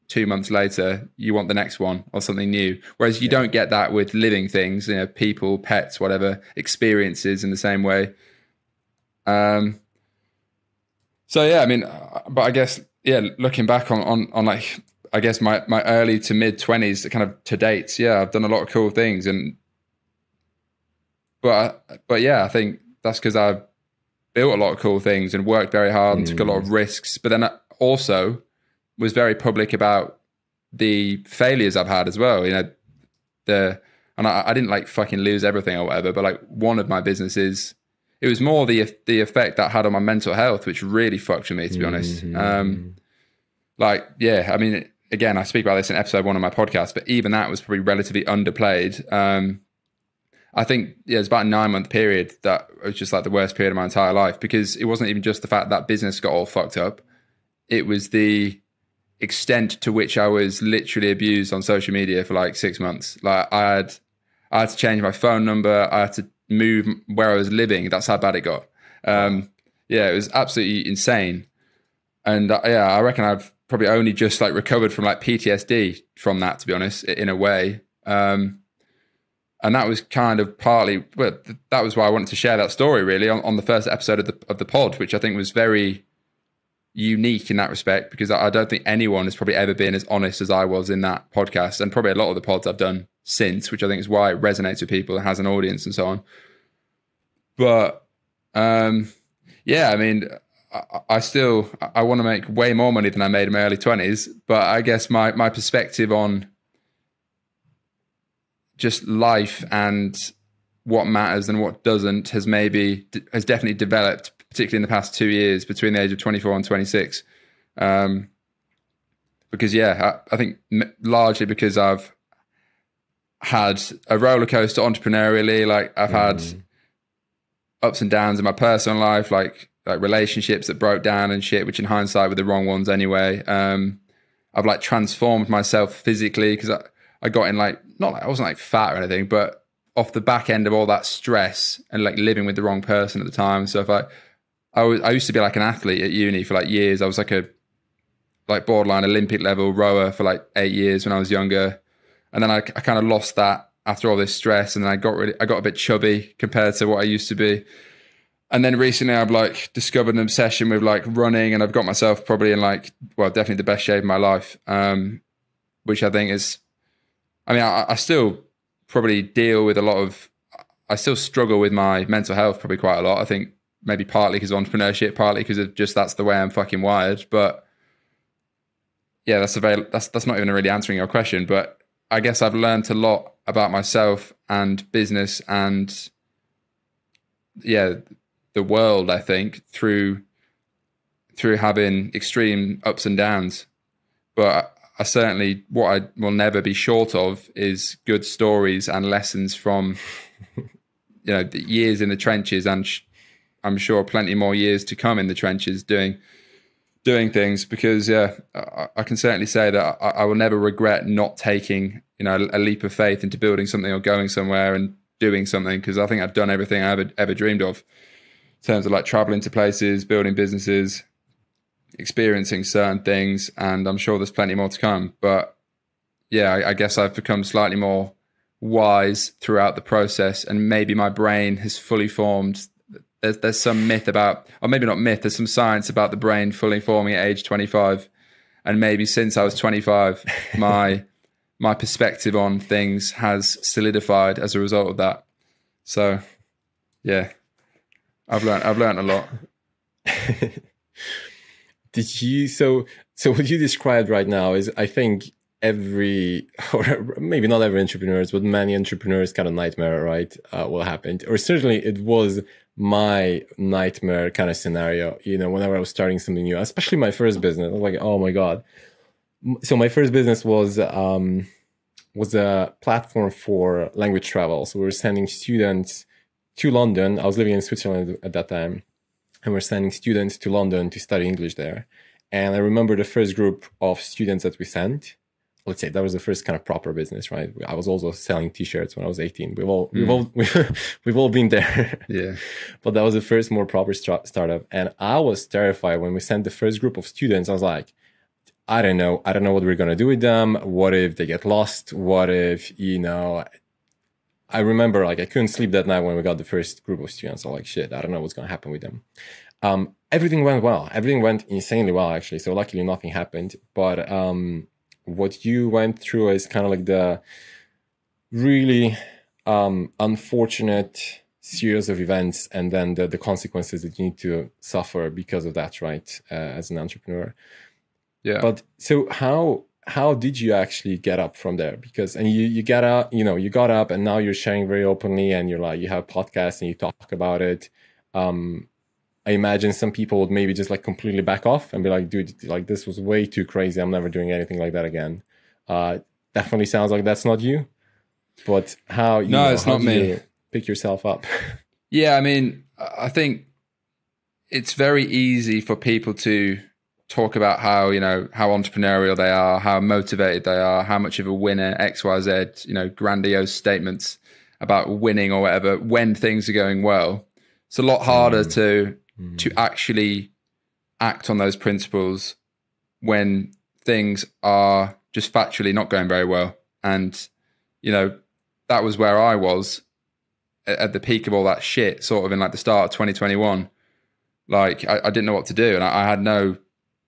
Speaker 3: 2 months later, you want the next one or something new. Whereas you don't get that with living things, you know, people, pets, whatever, experiences in the same way. So, yeah, I mean, but I guess, looking back on like I guess my early to mid 20s kind of to dates, yeah, I've done a lot of cool things. But yeah, I think that's because I've built a lot of cool things and worked very hard and took a lot of risks. But then I also was very public about the failures I've had as well. You know, I didn't like fucking lose everything or whatever, but like one of my businesses, it was more the effect that had on my mental health, which really fucked with me, to be honest. Like, yeah, I mean, again, I speak about this in episode 1 of my podcast, but even that was probably relatively underplayed. I think, yeah, it's about a 9-month period that was just like the worst period of my entire life, because it wasn't even just the fact that business got all fucked up. It was the extent to which I was literally abused on social media for like 6 months. Like I had to change my phone number. I had to move where I was living. That's how bad it got. Yeah, it was absolutely insane. And yeah, I reckon I've probably only just like recovered from like PTSD from that, to be honest, in a way. And that was kind of partly, but that was why I wanted to share that story really on the first episode of the pod, which I think was very unique in that respect, because I don't think anyone has probably ever been as honest as I was in that podcast, and probably a lot of the pods I've done since, which I think is why it resonates with people and has an audience and so on. But yeah, I mean, I want to make way more money than I made in my early 20s, but I guess my perspective on just life and what matters and what doesn't has definitely developed, particularly in the past 2 years between the age of 24 and 26. Because yeah, I think largely because I've had a roller coaster entrepreneurially, like I've had ups and downs in my personal life, like relationships that broke down and shit, which in hindsight were the wrong ones anyway. I've like transformed myself physically because I got in like, not like I wasn't like fat or anything, but off the back end of all that stress and like living with the wrong person at the time. So if I used to be like an athlete at uni for like years. I was like a borderline Olympic level rower for like 8 years when I was younger. And then I kind of lost that after all this stress. And then I got a bit chubby compared to what I used to be. And then recently I've like discovered an obsession with like running, and I've got myself probably in like, well, definitely the best shape of my life. Which I think is, I mean, I still probably deal with I still struggle with my mental health probably quite a lot. I think maybe partly because of entrepreneurship, partly because of just that's the way I'm fucking wired. But yeah, that's not even really answering your question. But I guess I've learned a lot about myself and business and yeah, the world, I think, through having extreme ups and downs. But I certainly, what I will never be short of is good stories and lessons from, the years in the trenches, and I'm sure plenty more years to come in the trenches doing things, because yeah, I can certainly say that I will never regret not taking, a leap of faith into building something or going somewhere and doing something, because I think I've done everything I ever dreamed of in terms of like traveling to places, building businesses, experiencing certain things, and I'm sure there's plenty more to come. But yeah, I guess I've become slightly more wise throughout the process, and maybe my brain has fully formed. There's some myth about, or maybe not myth, there's some science about the brain fully forming at age 25, and maybe since I was 25 my perspective on things has solidified as a result of that. So yeah, I've learned a lot.
Speaker 1: So what you described right now is, I think, or maybe not every entrepreneurs, but many entrepreneurs kind of nightmare, right? What happened, or certainly it was my nightmare kind of scenario. Whenever I was starting something new, especially my first business, I was like, oh my god. So my first business was a platform for language travel. So we were sending students to London. I was living in Switzerland at that time, and we're sending students to London to study English there. And I remember the first group of students that we sent, let's say that was the first kind of proper business, right? I was also selling t-shirts when I was 18. We've all been there. Yeah. But that was the first more proper startup. And I was terrified when we sent the first group of students. I was like, I don't know what we're going to do with them. What if they get lost? What if, I remember like I couldn't sleep that night when we got the first group of students. I'm like, shit, I don't know what's going to happen with them. Everything went well. Everything went insanely well, actually. So luckily nothing happened. But what you went through is kind of like the really unfortunate series of events, and then the consequences that you need to suffer because of that, right? As an entrepreneur.
Speaker 3: Yeah.
Speaker 1: But so how did you actually get up from there? Because, and you got up, you got up, and now you're sharing very openly, and you're like, you have podcasts and you talk about it. I imagine some people would maybe just like completely back off and be like, dude, like this was way too crazy. I'm never doing anything like that again. Definitely sounds like that's not you. But how?
Speaker 3: No, it's not me.
Speaker 1: You pick yourself up?
Speaker 3: Yeah, I mean, I think it's very easy for people to talk about how, how entrepreneurial they are, how motivated they are, how much of a winner, X, Y, Z, grandiose statements about winning or whatever when things are going well. It's a lot harder to actually act on those principles when things are just factually not going very well. And, that was where I was at the peak of all that shit, sort of in like the start of 2021. Like I didn't know what to do, and I had no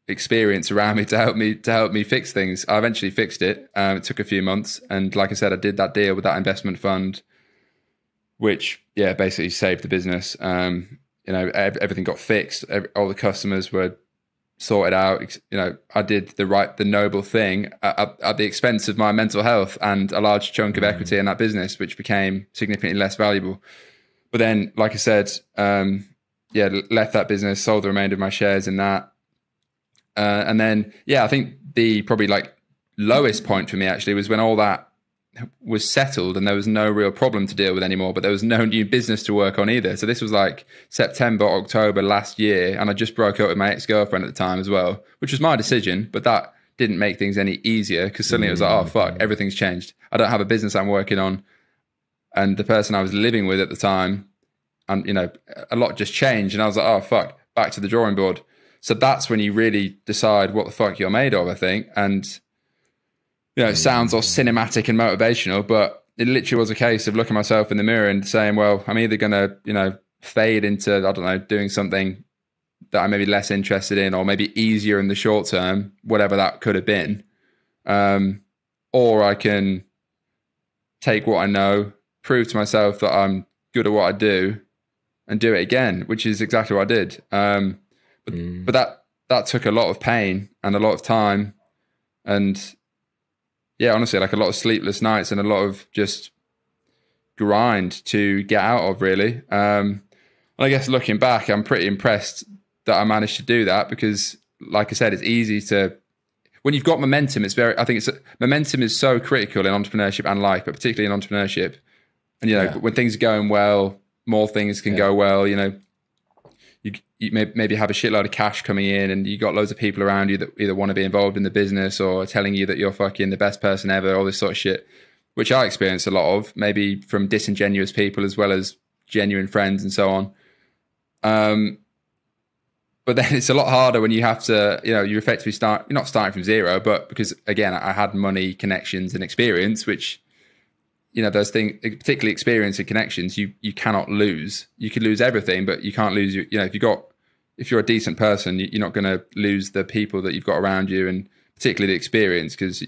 Speaker 3: experience around me to help me fix things. I eventually fixed it. It took a few months, and like I said, I did that deal with that investment fund, which basically saved the business. Everything got fixed. All the customers were sorted out. I did the noble thing at the expense of my mental health and a large chunk of equity in that business, which became significantly less valuable. But then, like I said, left that business, sold the remainder of my shares in that. And then, I think the probably like lowest point for me actually was when all that was settled and there was no real problem to deal with anymore, but there was no new business to work on either. So this was like September, October last year. And I just broke up with my ex-girlfriend at the time as well, which was my decision, but that didn't make things any easier because suddenly it was like, oh, fuck, everything's changed. I don't have a business I'm working on. And the person I was living with at the time, and a lot just changed. And I was like, oh, fuck, back to the drawing board. So that's when you really decide what the fuck you're made of, I think. And, it sounds all cinematic and motivational, but it literally was a case of looking myself in the mirror and saying, well, I'm either going to, fade into, I don't know, doing something that I'm maybe less interested in, or maybe easier in the short term, whatever that could have been. Or I can take what I know, prove to myself that I'm good at what I do, and do it again, which is exactly what I did. But that took a lot of pain and a lot of time, and honestly, like a lot of sleepless nights and a lot of just grind to get out of, really. And I guess looking back, I'm pretty impressed that I managed to do that because, like I said, it's easy to, when you've got momentum, momentum is so critical in entrepreneurship and life, but particularly in entrepreneurship. And, when things are going well, more things can go well, you maybe have a shitload of cash coming in and you got loads of people around you that either want to be involved in the business or telling you that you're fucking the best person ever, all this sort of shit, which I experienced a lot of, maybe from disingenuous people as well as genuine friends and so on. But then it's a lot harder when you have to, you effectively you're not starting from zero, but because again, I had money, connections and experience, which, those things, particularly experience and connections, you cannot lose. You could lose everything, but you can't lose, if you're a decent person, you're not going to lose the people that you've got around you, and particularly the experience, because,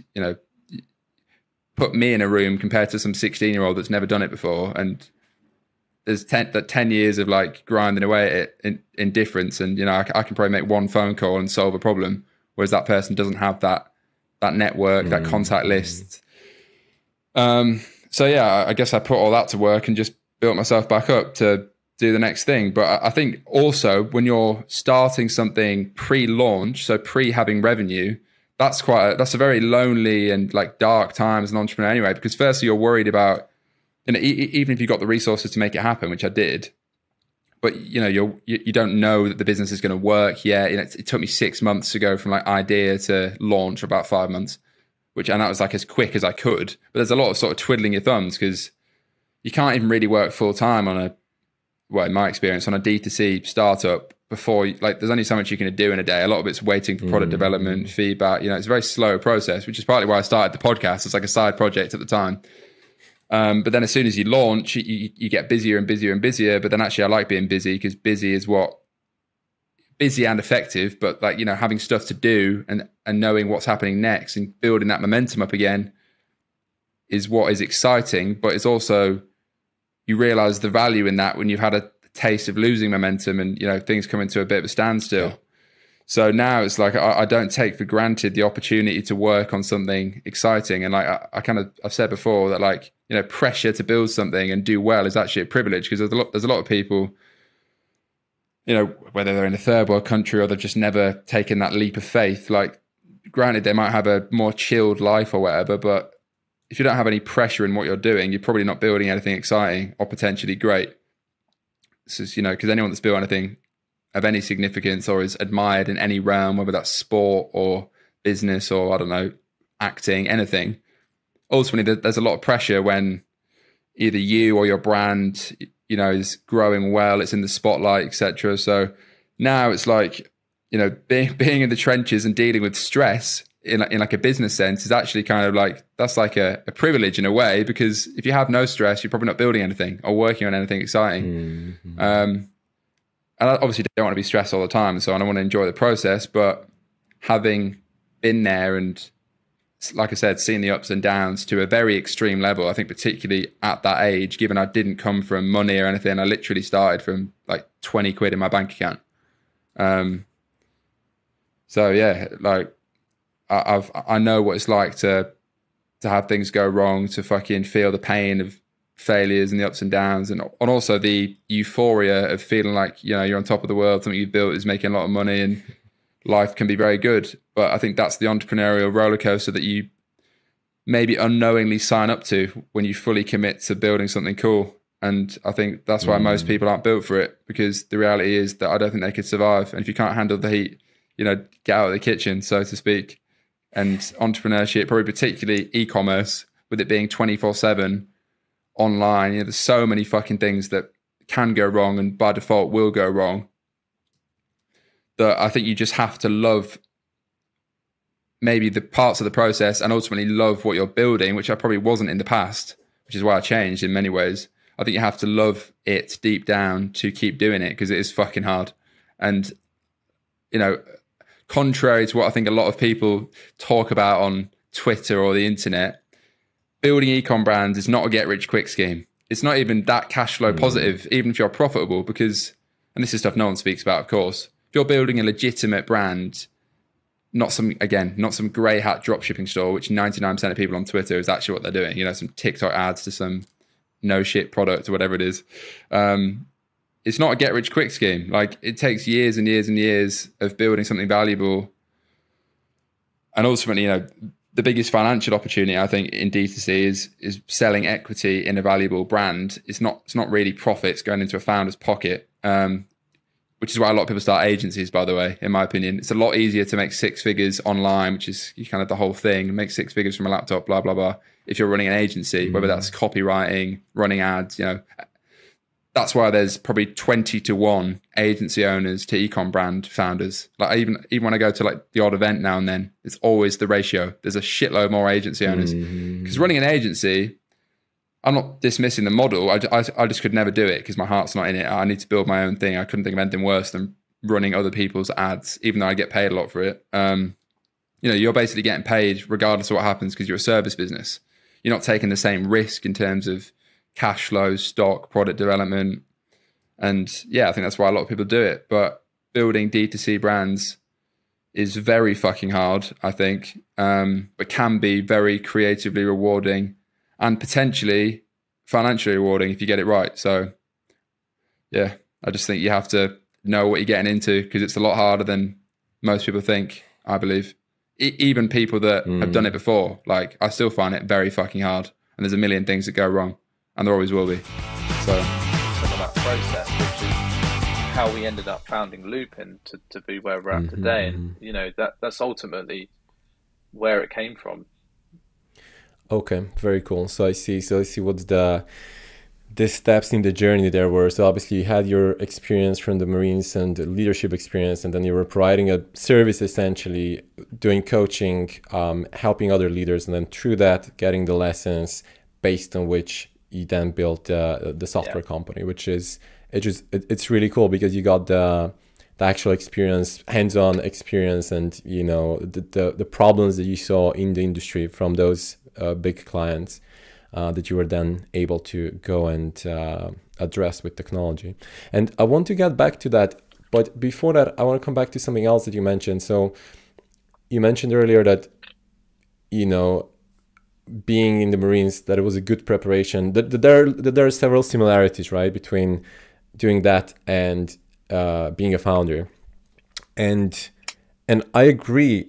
Speaker 3: put me in a room compared to some 16-year-old that's never done it before. And there's 10 years of like grinding away at in difference. And, I can probably make one phone call and solve a problem. Whereas that person doesn't have that network, that contact list. So I guess I put all that to work and just built myself back up to do the next thing. But I think also when you're starting something pre-launch, so having revenue, that's a very lonely and like dark time as an entrepreneur anyway, because firstly you're worried about, even if you got the resources to make it happen, which I did, but you don't know that the business is going to work yet. It took me 6 months to go from like idea to launch, about 5 months. And that was like as quick as I could. But there's a lot of sort of twiddling your thumbs because you can't even really work full time in my experience, on a D2C startup before, like there's only so much you can do in a day. A lot of it's waiting for product development, feedback. It's a very slow process, which is partly why I started the podcast. It's like a side project at the time. But then as soon as you launch, you get busier and busier and busier. But then actually I like being busy because busy busy and effective, but like, you know, having stuff to do and knowing what's happening next and building that momentum up again is what is exciting. But it's also, you realize the value in that when you've had a taste of losing momentum and, you know, things come into a bit of a standstill. Yeah. So now it's like, I don't take for granted the opportunity to work on something exciting. And like, I've said before that, like, you know, pressure to build something and do well is actually a privilege, because there's a lot of people, you know, whether they're in a third world country or they've just never taken that leap of faith. Like, granted, they might have a more chilled life or whatever, but if you don't have any pressure in what you're doing, you're probably not building anything exciting or potentially great. So, you know, because anyone that's built anything of any significance or is admired in any realm, whether that's sport or business or, I don't know, acting, anything, ultimately there's a lot of pressure when either you or your brand, you know, is growing well, it's in the spotlight, etc. So now it's like, you know, being in the trenches and dealing with stress in like a business sense is actually kind of like, that's like a privilege in a way, because if you have no stress, you're probably not building anything or working on anything exciting. Mm-hmm. And I obviously don't want to be stressed all the time, so I don't want to enjoy the process. But having been there and, like I said, seeing the ups and downs to a very extreme level, I think particularly at that age, given I didn't come from money or anything, I literally started from like 20 quid in my bank account. So yeah, like I know what it's like to have things go wrong, to fucking feel the pain of failures and the ups and downs, and also the euphoria of feeling like, you know, you're on top of the world, something you've built is making a lot of money and life can be very good. But I think that's the entrepreneurial roller coaster that you maybe unknowingly sign up to when you fully commit to building something cool. And I think that's why most people aren't built for it, because the reality is that I don't think they could survive. And if you can't handle the heat, you know, get out of the kitchen, so to speak. And entrepreneurship, probably particularly e-commerce, with it being 24/7 online, you know, there's so many fucking things that can go wrong and by default will go wrong, that I think you just have to love maybe the parts of the process and ultimately love what you're building, which I probably wasn't in the past, which is why I changed in many ways. I think you have to love it deep down to keep doing it, because it is fucking hard. And, you know, contrary to what I think a lot of people talk about on Twitter or the internet, building ecom brands is not a get-rich-quick scheme. It's not even that cash flow positive, even if you're profitable, because, and this is stuff no one speaks about, of course, if you're building a legitimate brand, not some grey hat dropshipping store, which 99% of people on Twitter is actually what they're doing, you know, some TikTok ads to some no shit product or whatever it is. It's not a get-rich-quick scheme. Like, it takes years and years and years of building something valuable. And ultimately, you know, the biggest financial opportunity, I think, in D2C is selling equity in a valuable brand. It's not really profits going into a founder's pocket, which is why a lot of people start agencies, by the way, in my opinion. It's a lot easier to make six figures online, which is kind of the whole thing, make six figures from a laptop, blah, blah, blah. If you're running an agency, whether that's copywriting, running ads, you know, that's why there's probably 20-1 agency owners to ecom brand founders. Like, even when I go to like the odd event now and then, it's always the ratio. There's a shitload more agency owners, because running an agency, I'm not dismissing the model. I just could never do it because my heart's not in it. I need to build my own thing. I couldn't think of anything worse than running other people's ads, even though I get paid a lot for it. You know, you're basically getting paid regardless of what happens because you're a service business. You're not taking the same risk in terms of cash flow, stock, product development. And yeah, I think that's why a lot of people do it. But building D2C brands is very fucking hard, I think, but can be very creatively rewarding and potentially financially rewarding if you get it right. So yeah, I just think you have to know what you're getting into, because it's a lot harder than most people think, I believe. Even people that have done it before, like, I still find it very fucking hard, and there's a million things that go wrong, and there always will be. So
Speaker 4: some of that process, which is how we ended up founding Lupin to be where we're at today. And you know, that's ultimately where it came from.
Speaker 1: Okay, very cool. So I see what the steps in the journey there were. So obviously you had your experience from the Marines and the leadership experience, and then you were providing a service, essentially doing coaching, helping other leaders, and then through that getting the lessons based on which you then built the software company, which is it's really cool, because you got that the actual experience, hands-on experience, and the problems that you saw in the industry from those big clients that you were then able to go and address with technology. And I want to get back to that, but before that, I want to come back to something else that you mentioned. So you mentioned earlier that being in the Marines, that it was a good preparation, that there are several similarities, right, between doing that and being a founder. And I agree,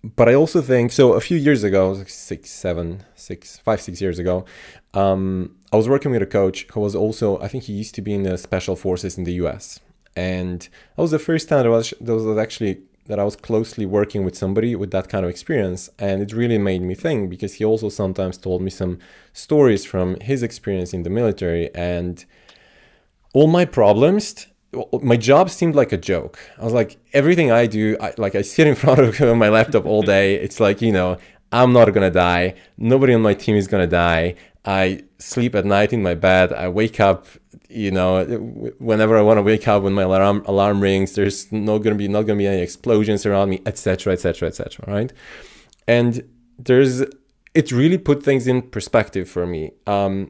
Speaker 1: but I also think, so a few years ago, like 5-6 years ago, I was working with a coach who was also, I think he used to be in the special forces in the US. And that was the first time that I was closely working with somebody with that kind of experience. And it really made me think, because he also sometimes told me some stories from his experience in the military, and all my problems, my job seemed like a joke. I was like, everything I do, I sit in front of my laptop all day. It's like, I'm not going to die. Nobody on my team is going to die. I sleep at night in my bed. I wake up, whenever I want to wake up, when my alarm rings, there's not going to be any explosions around me, etc., etc., etc. Right? And it really put things in perspective for me, to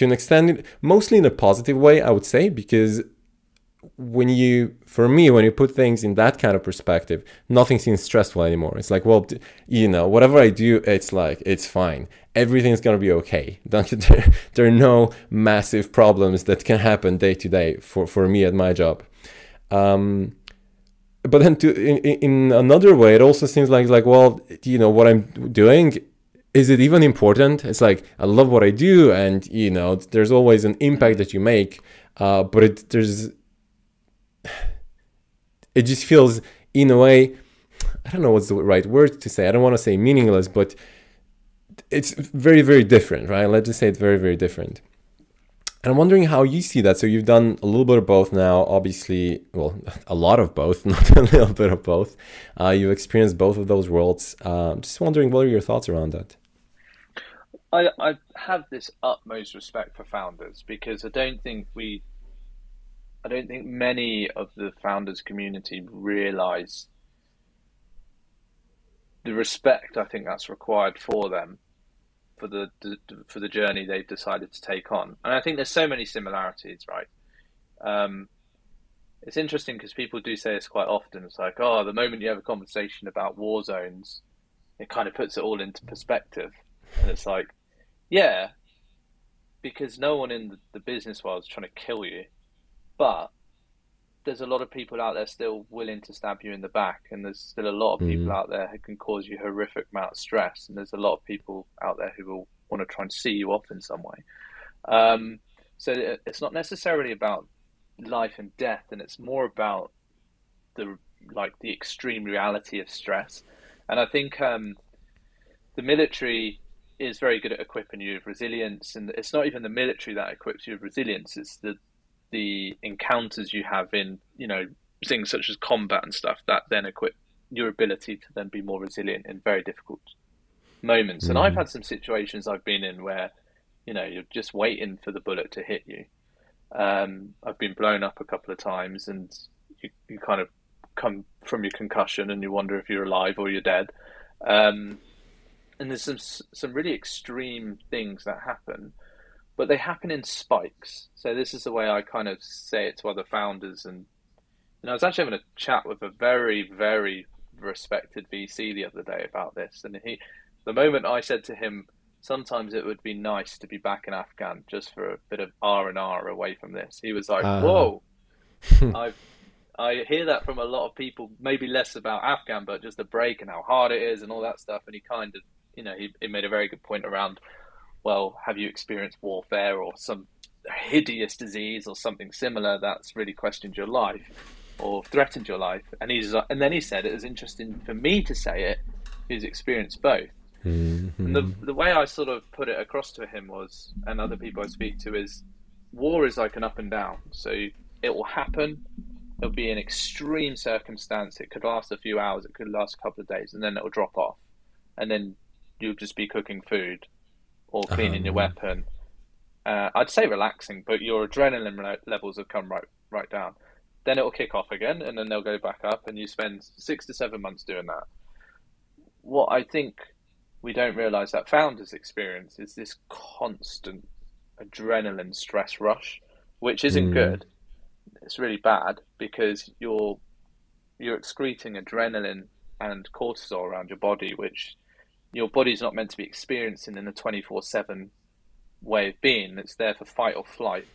Speaker 1: an extent, mostly in a positive way, I would say, because when you put things in that kind of perspective, nothing seems stressful anymore. It's like, well, whatever I do, it's like, it's fine. Everything's going to be okay. There are no massive problems that can happen day to day for me at my job. But then in another way, it also seems like, well, what I'm doing, is it even important? It's like, I love what I do, and, there's always an impact that you make, but it just feels, in a way, I don't know what's the right word to say. I don't want to say meaningless, but it's very, very different, right? Let's just say it's very, very different. And I'm wondering how you see that. So you've done a little bit of both now, obviously, well, a lot of both, not a little bit of both. You've experienced both of those worlds. Just wondering, what are your thoughts around that?
Speaker 4: I have this utmost respect for founders, because I don't think many of the founders community realize the respect I think that's required for them, for the journey they've decided to take on. And I think there's so many similarities, right? It's interesting because people do say this quite often. It's like, the moment you have a conversation about Warzones, it kind of puts it all into perspective. And it's like, yeah, because no one in the business world is trying to kill you. But there's a lot of people out there still willing to stab you in the back, and there's still a lot of people out there who can cause you a horrific amount of stress, and there's a lot of people out there who will want to try and see you off in some way. So it's not necessarily about life and death, and it's more about the extreme reality of stress. And I think the military is very good at equipping you with resilience, and it's not even the military that equips you with resilience, it's the encounters you have in, things such as combat and stuff that then equip your ability to then be more resilient in very difficult moments. And I've had some situations I've been in where, you're just waiting for the bullet to hit you. I've been blown up a couple of times, and you kind of come from your concussion and you wonder if you're alive or you're dead. And there's some really extreme things that happen, but they happen in spikes. So this is the way I kind of say it to other founders. And I was actually having a chat with a very, very respected VC the other day about this. And the moment I said to him, sometimes it would be nice to be back in Afghan just for a bit of R&R away from this, he was like, whoa, I hear that from a lot of people, maybe less about Afghan, but just the break and how hard it is and all that stuff. And he kind of, he made a very good point around, well, have you experienced warfare or some hideous disease or something similar that's really questioned your life or threatened your life? And then he said, it was interesting for me to say it, he's experienced both. And the way I sort of put it across to him was, and other people I speak to, is war is like an up and down. So it will happen. It'll be an extreme circumstance. It could last a few hours. It could last a couple of days, and then it'll drop off. And then you'll just be cooking food or cleaning your weapon. I'd say relaxing, but your adrenaline levels have come right down. then it'll kick off again, and then they'll go back up, and you spend 6 to 7 months doing that. What I think we don't realize that founders experience is this constant adrenaline stress rush, which isn't good. It's really bad because you're excreting adrenaline and cortisol around your body, which your body's not meant to be experiencing in a 24/7 way of being. It's there for fight or flight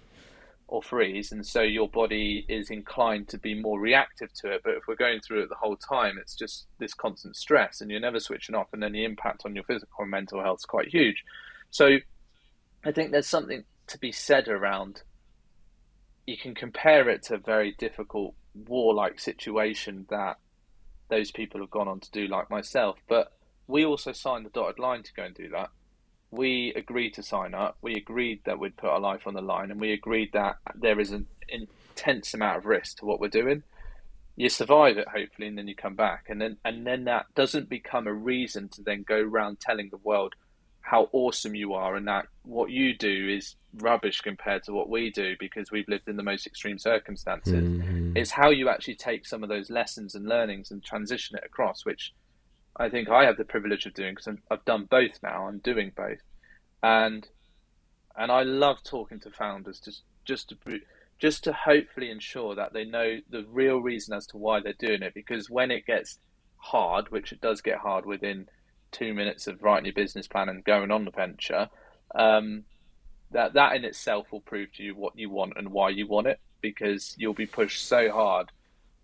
Speaker 4: or freeze, and so your body is inclined to be more reactive to it. But if we're going through it the whole time, it's just this constant stress, and you're never switching off, and then the impact on your physical and mental health is quite huge. So I think there's something to be said around, you can compare it to a very difficult war-like situation that those people have gone on to do, like myself, but we also signed the dotted line to go and do that. We agreed to sign up. We agreed that we'd put our life on the line, and we agreed that there is an intense amount of risk to what we're doing. You survive it, hopefully, and then you come back, and then that doesn't become a reason to then go around telling the world how awesome you are, and that what you do is rubbish compared to what we do because we've lived in the most extreme circumstances. It's how you actually take some of those lessons and learnings and transition it across, which I think I have the privilege of doing because I've done both now. I'm doing both, and I love talking to founders just to hopefully ensure that they know the real reason as to why they're doing it. Because when it gets hard, which it does get hard within 2 minutes of writing your business plan and going on the venture, that in itself will prove to you what you want and why you want it, because you'll be pushed so hard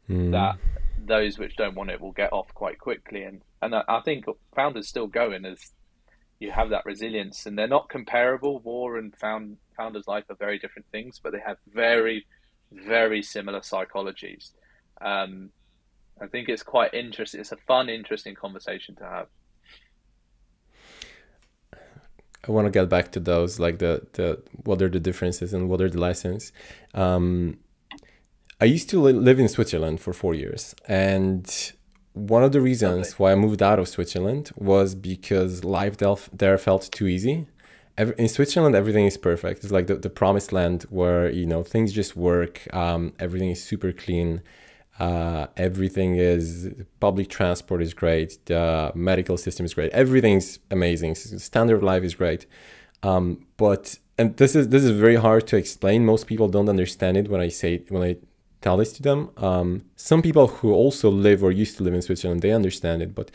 Speaker 4: that those which don't want it will get off quite quickly. And I think founders still going as you have that resilience, and they're not comparable. War and founders' life are very different things, but they have very, very similar psychologies. I think it's quite interesting. It's a fun, interesting conversation to have.
Speaker 1: I want to get back to those, like the what are the differences and what are the lessons. I used to live in Switzerland for 4 years, and one of the reasons why I moved out of Switzerland was because life there felt too easy. In Switzerland, everything is perfect. It's like the promised land where, things just work. Everything is super clean. Public transport is great. The medical system is great. Everything's amazing. Standard of life is great. And this is very hard to explain. Most people don't understand it when I tell this to them. Some people who also live or used to live in Switzerland, they understand it, but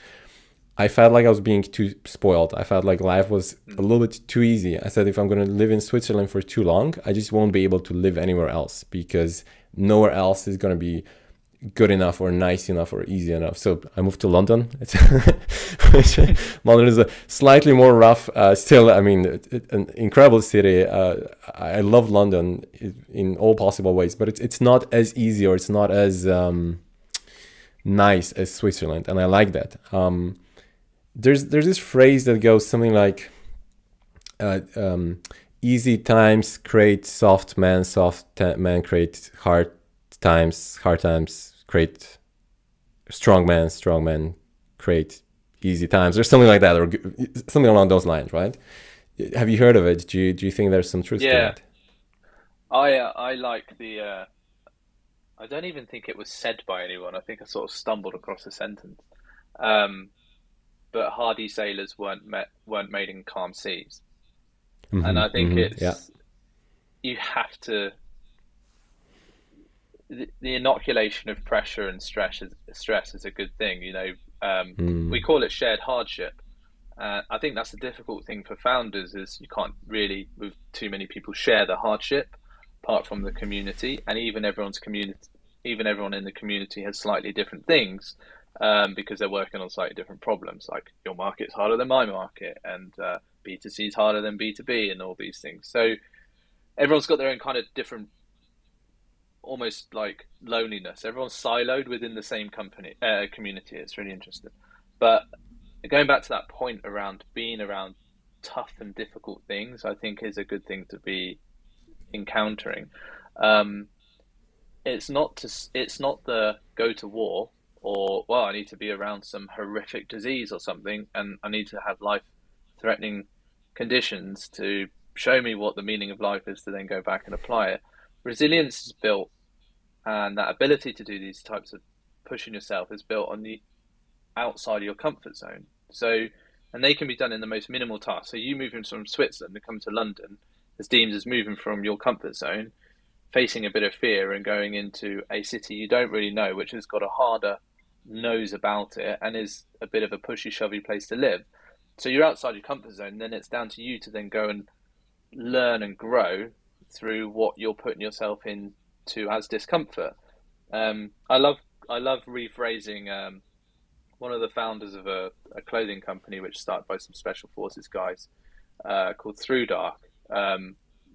Speaker 1: I felt like I was being too spoiled. I felt like life was a little bit too easy. I said, if I'm going to live in Switzerland for too long, I just won't be able to live anywhere else, because nowhere else is going to be good enough or nice enough or easy enough. So I moved to London. London is a slightly more rough, still, an incredible city. I love London in all possible ways, but it's not as easy, or it's not as nice as Switzerland, and I like that. There's this phrase that goes something like, easy times create soft men create hard times create strong men create easy times, or something like that, or something along those lines, right? Have you heard of it? Do you think there's some truth to that?
Speaker 4: I like the I don't even think it was said by anyone. I think I sort of stumbled across a sentence, but hardy sailors weren't made in calm seas. And I think you have to, the inoculation of pressure and stress is a good thing. We call it shared hardship. I think that's the difficult thing for founders, is you can't really, with too many people, share the hardship apart from the community. And even everyone in the community has slightly different things, because they're working on slightly different problems. Like, your market's harder than my market, and B2C is harder than B2B, and all these things. So everyone's got their own kind of different, almost like loneliness. Everyone's siloed within the same community. It's really interesting. But going back to that point around being around tough and difficult things, I think is a good thing to be encountering. It's not the go to war, or, well, I need to be around some horrific disease or something, and I need to have life-threatening conditions to show me what the meaning of life is, to then go back and apply it. Resilience is built And that ability to do these types of pushing yourself is built on the outside of your comfort zone. So, and they can be done in the most minimal tasks. So you moving from Switzerland to come to London is deemed as moving from your comfort zone, facing a bit of fear and going into a city you don't really know, which has got a harder nose about it and is a bit of a pushy shovey place to live. So you're outside your comfort zone, then it's down to you to then go and learn and grow through what you're putting yourself into as discomfort. I love rephrasing one of the founders of a clothing company which started by some special forces guys called Through Dark.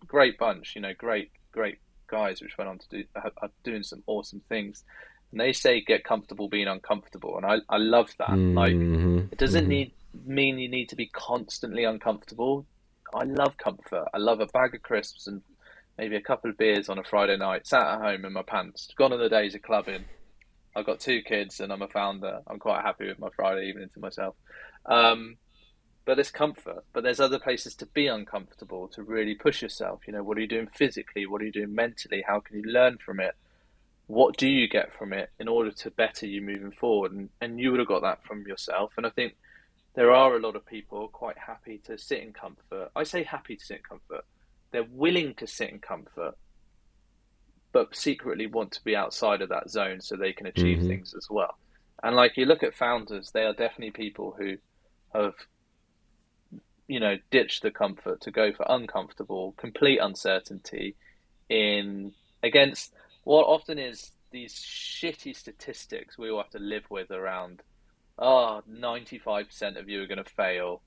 Speaker 4: Great bunch, great guys which went on to are doing some awesome things. And they say get comfortable being uncomfortable, and I love that. Like, it doesn't mean you need to be constantly uncomfortable. I love comfort. I love a bag of crisps and maybe a couple of beers on a Friday night, sat at home in my pants. Gone are the days of clubbing. I've got 2 kids and I'm a founder. I'm quite happy with my Friday evening to myself. But it's comfort. But there's other places to be uncomfortable, to really push yourself. What are you doing physically? What are you doing mentally? How can you learn from it? What do you get from it in order to better you moving forward? And you would have got that from yourself. And I think there are a lot of people quite happy to sit in comfort. I say happy to sit in comfort. They're willing to sit in comfort, but secretly want to be outside of that zone so they can achieve things as well. And like, you look at founders, they are definitely people who have, ditched the comfort to go for uncomfortable, complete uncertainty against what often is these shitty statistics we all have to live with around, 95% of you are going to fail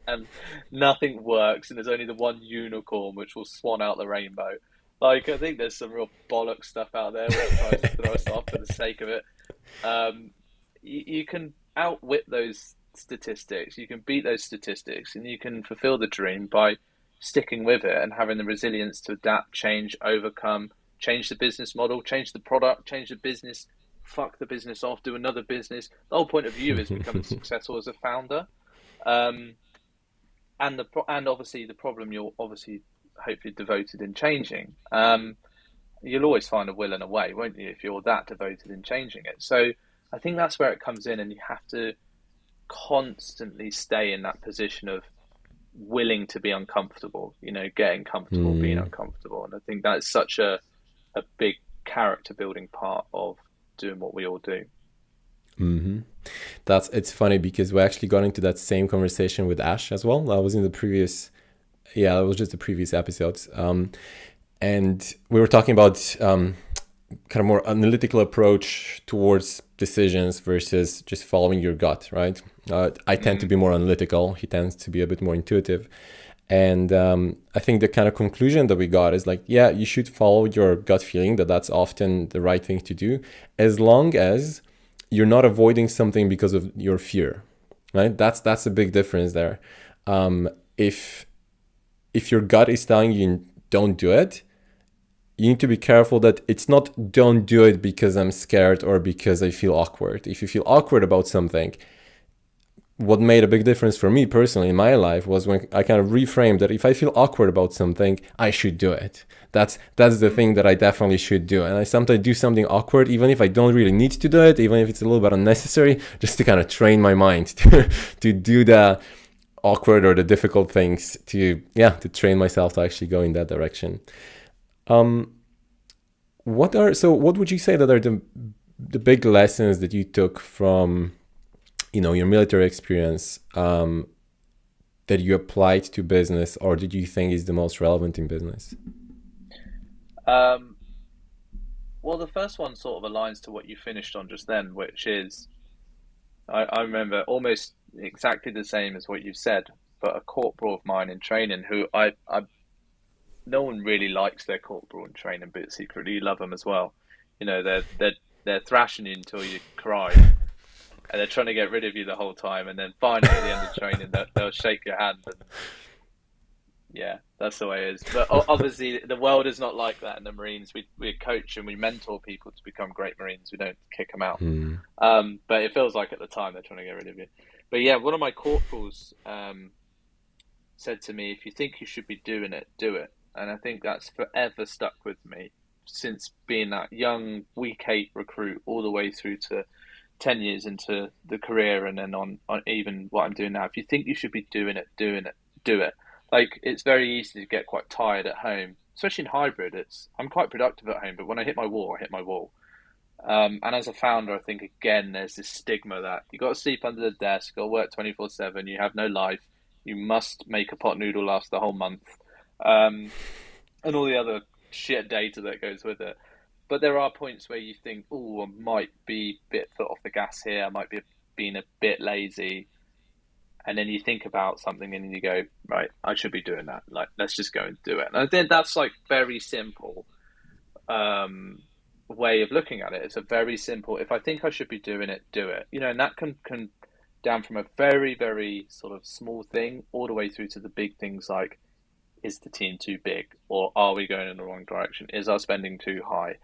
Speaker 4: and nothing works, and there's only the one unicorn which will swan out the rainbow. Like, I think there's some real bollock stuff out there which tries to throw us off for the sake of it. You can outwit those statistics, you can beat those statistics, and you can fulfill the dream by sticking with it and having the resilience to adapt, change, overcome, change the business model, change the product, change the business, fuck the business off, do another business. The whole point of you is becoming successful as a founder. And obviously the problem you're obviously hopefully devoted in changing. You'll always find a will and a way, won't you, if you're that devoted in changing it. So I think that's where it comes in, and you have to constantly stay in that position of willing to be uncomfortable, getting comfortable being uncomfortable. And I think that's such a big character building part of doing what we all do.
Speaker 1: It's funny because we actually got into that same conversation with Ash as well. That was in the previous, it was just the previous episodes. And we were talking about kind of more analytical approach towards decisions versus just following your gut, right? I tend to be more analytical. He tends to be a bit more intuitive. And I think the kind of conclusion that we got is like, yeah, you should follow your gut feeling, that's often the right thing to do, as long as you're not avoiding something because of your fear, right? That's a big difference there. If your gut is telling you don't do it, you need to be careful that it's not don't do it because I'm scared or because I feel awkward. If you feel awkward about something, what made a big difference for me personally in my life was when I kind of reframed that if I feel awkward about something, I should do it. That's the thing that I definitely should do. And I sometimes do something awkward, even if I don't really need to do it, even if it's a little bit unnecessary, just to kind of train my mind to do the awkward or the difficult things, to train myself to actually go in that direction. What would you say that are the big lessons that you took from your military experience that you applied to business, or did you think is the most relevant in business?
Speaker 4: Well, the first one sort of aligns to what you finished on just then, which is, I remember almost exactly the same as what you said, but a corporal of mine in training who no one really likes their corporal in training, but secretly love them as well. They're thrashing you until you cry. And they're trying to get rid of you the whole time, and then finally at the end of training, they'll shake your hand. And yeah, that's the way it is. But obviously, the world is not like that in the Marines. We coach and we mentor people to become great Marines. We don't kick them out. But it feels like at the time they're trying to get rid of you. But yeah, one of my corporals said to me, if you think you should be doing it, do it. And I think that's forever stuck with me. since being that young week 8 recruit all the way through to 10 years into the career, and then on even what I'm doing now. If you think you should be doing it, do it. Like, it's very easy to get quite tired at home, especially in hybrid. I'm quite productive at home, but when I hit my wall, I hit my wall. And as a founder, I think, again, there's this stigma that you got to sleep under the desk, you got to work 24/7, you have no life, you must make a pot noodle last the whole month, and all the other shit data that goes with it. But there are points where you think, oh, I might be a bit foot off the gas here, I might be being a bit lazy. And then you think about something and you go, right, I should be doing that. Like, let's just go and do it. And I think that's like very simple way of looking at it. It's a very simple, if I think I should be doing it, do it. You know, and that can down from a very, very sort of small thing all the way through to the big things like, is the team too big? Or are we going in the wrong direction? Is our spending too high?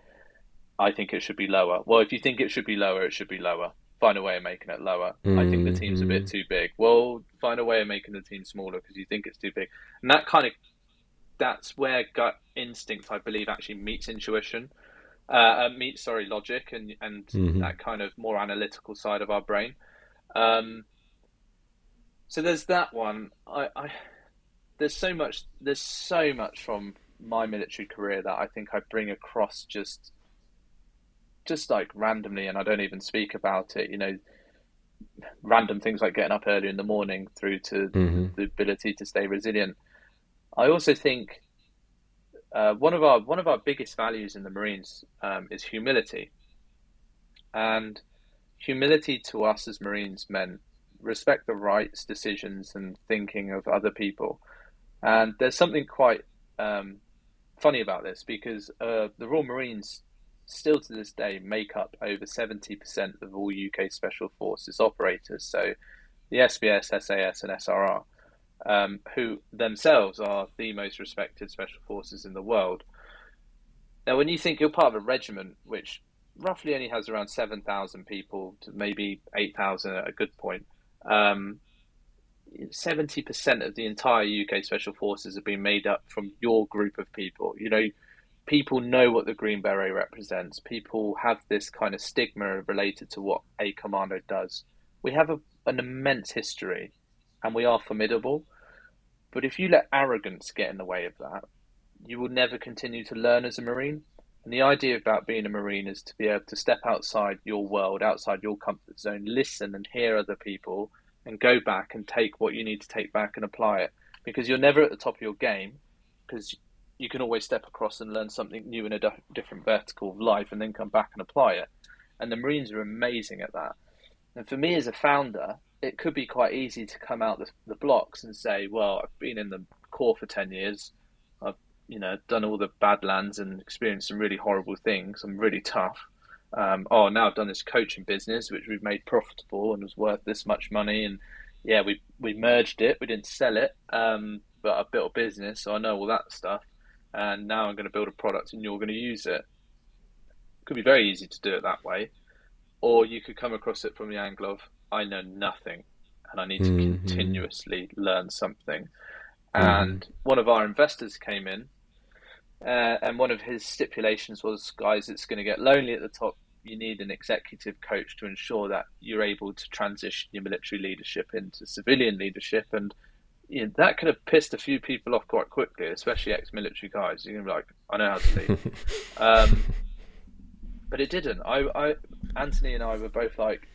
Speaker 4: I think it should be lower. Well, if you think it should be lower, it should be lower. Find a way of making it lower. I think the team's a bit too big. Well, find a way of making the team smaller because you think it's too big. And that's where gut instinct, I believe, actually meets intuition, meets logic and that kind of more analytical side of our brain. So there's that one. There's so much from my military career that I think I bring across just like randomly, and I don't even speak about it, you know, random things like getting up early in the morning through to the ability to stay resilient. I also think one of our biggest values in the Marines is humility. And humility to us as Marines meant respect the rights, decisions and thinking of other people. And there's something quite funny about this because the Royal Marines still to this day make up over 70% of all UK Special Forces operators. So the SBS, SAS and SRR, who themselves are the most respected Special Forces in the world. Now, when you think you're part of a regiment, which roughly only has around 7,000 people to maybe 8,000 at a good point, 70% of the entire UK Special Forces have been made up from your group of people. You know, people know what the Green Beret represents. People have this kind of stigma related to what a Commando does. We have an immense history and we are formidable. But if you let arrogance get in the way of that, you will never continue to learn as a Marine. And the idea about being a Marine is to be able to step outside your world, outside your comfort zone, listen and hear other people and go back and take what you need to take back and apply it. Because you're never at the top of your game, because you can always step across and learn something new in a different vertical of life and then come back and apply it. And the Marines are amazing at that. And for me as a founder, it could be quite easy to come out the blocks and say, well, I've been in the Corps for 10 years. I've, you know, done all the Badlands and experienced some really horrible things. I'm really tough. Now I've done this coaching business, which we've made profitable and was worth this much money. And yeah, we merged it. We didn't sell it, but I built a business, so I know all that stuff. And now I'm going to build a product and you're going to use it. It could be very easy to do it that way. Or you could come across it from the angle of, I know nothing and I need to continuously learn something. And one of our investors came in and one of his stipulations was, guys, it's going to get lonely at the top. You need an executive coach to ensure that you're able to transition your military leadership into civilian leadership. And you know, that could have pissed a few people off quite quickly, especially ex-military guys. You're going to be like, I know how to lead. But it didn't. Anthony and I were both like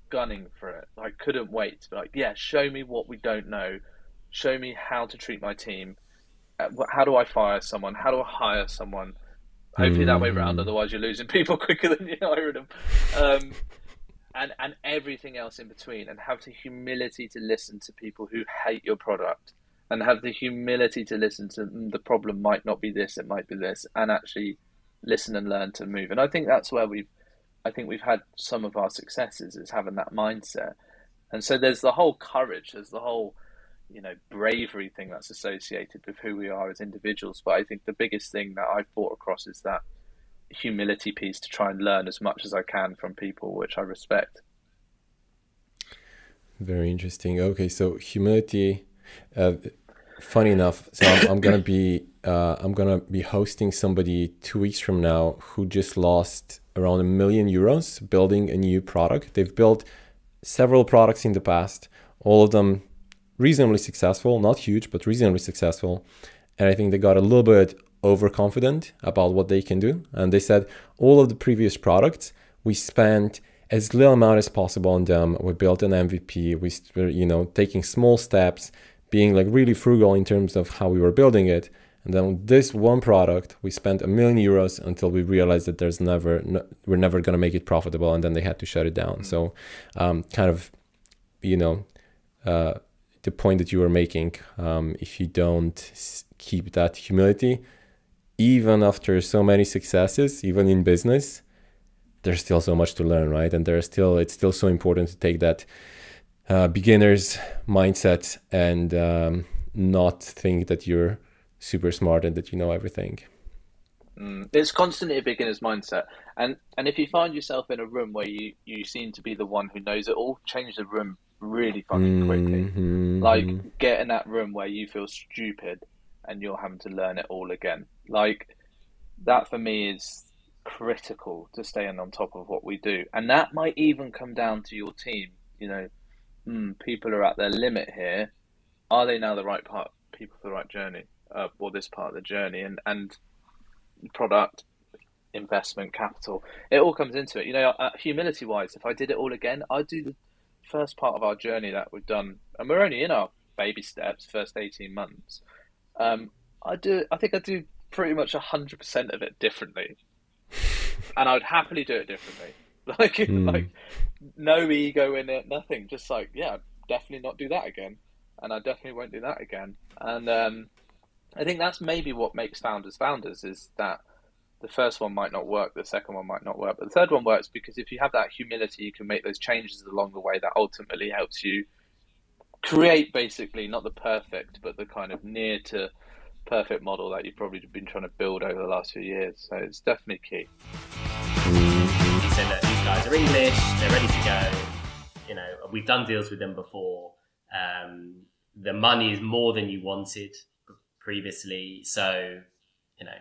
Speaker 4: gunning for it. I couldn't wait to be like, yeah, show me what we don't know. Show me how to treat my team. How do I fire someone? How do I hire someone? Hopefully that way around, otherwise you're losing people quicker than you're hiring them. And everything else in between, and have the humility to listen to people who hate your product, and have the humility to listen to the problem might not be this, it might be this, and actually listen and learn to move. And I think that's where we've had some of our successes, is having that mindset. And so there's the whole courage, there's the whole, you know, bravery thing that's associated with who we are as individuals. But I think the biggest thing that I've brought across is that humility piece, to try and learn as much as I can from people which I respect.
Speaker 1: Very interesting. Okay, so humility. Funny enough, so I'm gonna be I'm gonna be hosting somebody 2 weeks from now who just lost around €1 million building a new product. They've built several products in the past, all of them reasonably successful, not huge, but reasonably successful. And I think they got a little bit overconfident about what they can do. And they said all of the previous products, we spent as little amount as possible on them. We built an MVP. We were, taking small steps, being like really frugal in terms of how we were building it. And then this one product, we spent €1 million until we realized that we're never going to make it profitable. And then they had to shut it down. So the point that you were making, if you don't keep that humility, even after so many successes, even in business, there's still so much to learn, right? And it's still so important to take that beginner's mindset and not think that you're super smart and that you know everything.
Speaker 4: It's constantly a beginner's mindset. And if you find yourself in a room where you seem to be the one who knows it all, change the room really fucking quickly. Like, get in that room where you feel stupid and you're having to learn it all again. Like, that for me is critical to staying on top of what we do. And that might even come down to your team. People are at their limit here. Are they now the right people for the right journey, or this part of the journey? And product, investment, capital, it all comes into it. Humility wise, if I did it all again, I'd do the first part of our journey that we've done, and we're only in our baby steps, first 18 months. I think I'd do pretty much 100% of it differently, and I'd happily do it differently. Like no ego in it, nothing. Just like, I'd definitely not do that again, and I definitely won't do that again. And I think that's maybe what makes founders is that the first one might not work, the second one might not work, but the third one works because if you have that humility, you can make those changes along the way that ultimately helps you create basically not the perfect, but the kind of near to perfect model that you've probably been trying to build over the last few years. So it's definitely key.
Speaker 5: You say that these guys are English, they're ready to go. We've done deals with them before. The money is more than you wanted previously, so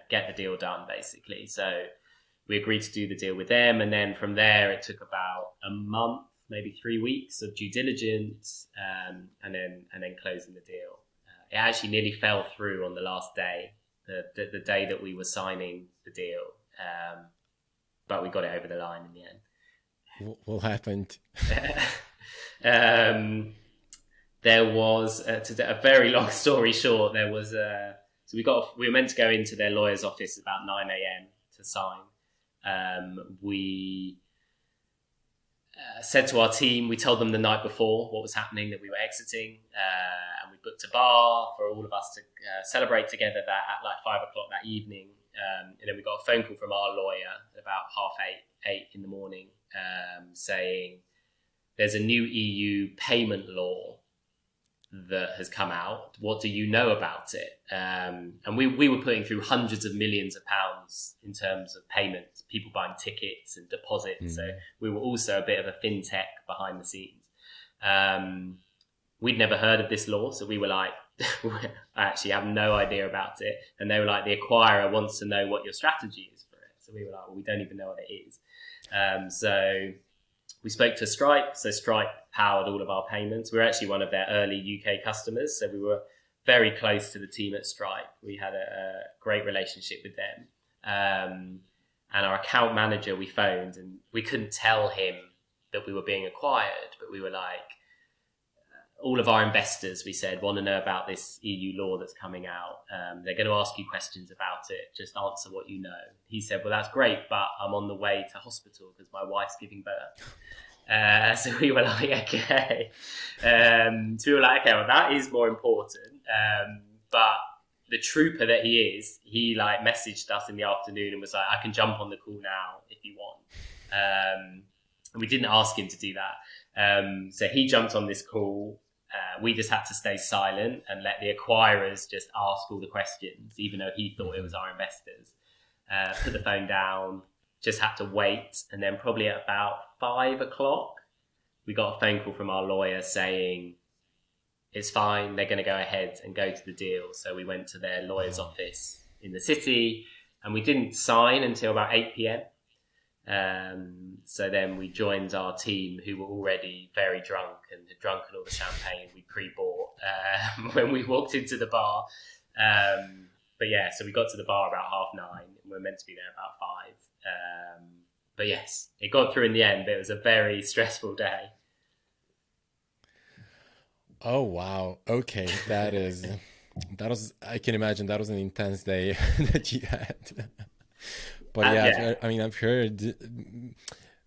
Speaker 5: get the deal done basically. So we agreed to do the deal with them, and then from there it took about a month, maybe 3 weeks of due diligence, and then closing the deal. It actually nearly fell through on the last day, the day that we were signing the deal, but we got it over the line in the end.
Speaker 1: What happened?
Speaker 5: There was a very long story short. There was we were meant to go into their lawyer's office about 9 a.m. to sign. We said to our team, we told them the night before what was happening, that we were exiting, and we booked a bar for all of us to celebrate together that at like 5 o'clock that evening. And then we got a phone call from our lawyer at about 8:30 in the morning, saying there's a new EU payment law that has come out. What do you know about it? And we were putting through hundreds of millions of pounds in terms of payments, people buying tickets and deposits. So we were also a bit of a fintech behind the scenes. We'd never heard of this law, so we were like, I actually have no idea about it. And they were like, the acquirer wants to know what your strategy is for it. So we were like, well, we don't even know what it is. So we spoke to Stripe. So Stripe powered all of our payments. We were actually one of their early UK customers. So we were very close to the team at Stripe. We had a great relationship with them. And our account manager, we phoned, and we couldn't tell him that we were being acquired, but we were like, all of our investors, we said, want to know about this EU law that's coming out. They're going to ask you questions about it. Just answer what you know. He said, well, that's great, but I'm on the way to hospital because my wife's giving birth. So we were like, okay. So we were like, okay, well, that is more important. But the trooper that he is, he like messaged us in the afternoon and was like, I can jump on the call now if you want. And we didn't ask him to do that. So he jumped on this call. We just had to stay silent and let the acquirers just ask all the questions, even though he thought it was our investors. Put the phone down, just had to wait. And then probably at about 5 o'clock, we got a phone call from our lawyer saying, it's fine. They're going to go ahead and go to the deal. So we went to their lawyer's office in the city, and we didn't sign until about 8 p.m. So then we joined our team, who were already very drunk and had drunken all the champagne we pre-bought when we walked into the bar. But yeah, so we got to the bar about 9:30, and we were meant to be there about 5. But yes, it got through in the end, but it was a very stressful day.
Speaker 1: Oh, wow. Okay. That was, I can imagine that was an intense day that you had. But yeah, I've heard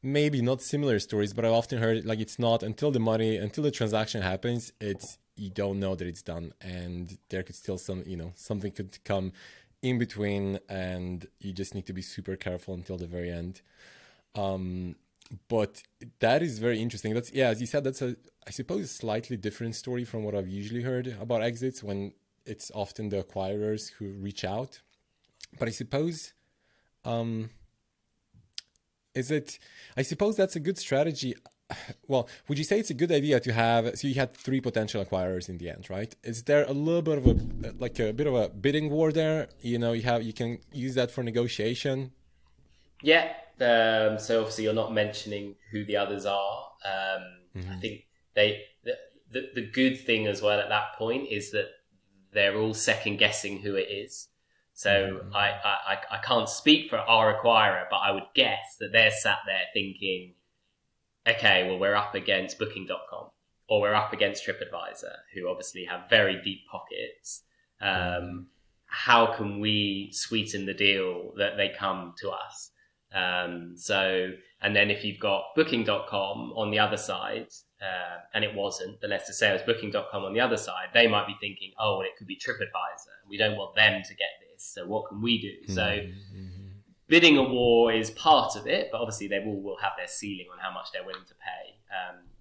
Speaker 1: maybe not similar stories, but I've often heard like it's not until the transaction happens, you don't know that it's done, and there could still something could come in between, and you just need to be super careful until the very end. But that is very interesting. That's, yeah, as you said, that's I suppose a slightly different story from what I've usually heard about exits, when it's often the acquirers who reach out. But I suppose, I suppose that's a good strategy. Well, would you say it's a good idea to have, so you had 3 potential acquirers in the end, right? Is there a little bit of a bit of a bidding war there? You can use that for negotiation.
Speaker 5: Yeah. So obviously you're not mentioning who the others are. I think the good thing as well at that point is that they're all second guessing who it is. So I can't speak for our acquirer, but I would guess that they're sat there thinking, okay, well, we're up against Booking.com, or we're up against TripAdvisor, who obviously have very deep pockets. How can we sweeten the deal that they come to us? And then if you've got Booking.com on the other side, and it wasn't, but let's just say it was Booking.com on the other side, they might be thinking, oh, well, it could be TripAdvisor. We don't want them to get this. So what can we do? So bidding a war is part of it, but obviously they will have their ceiling on how much they're willing to pay.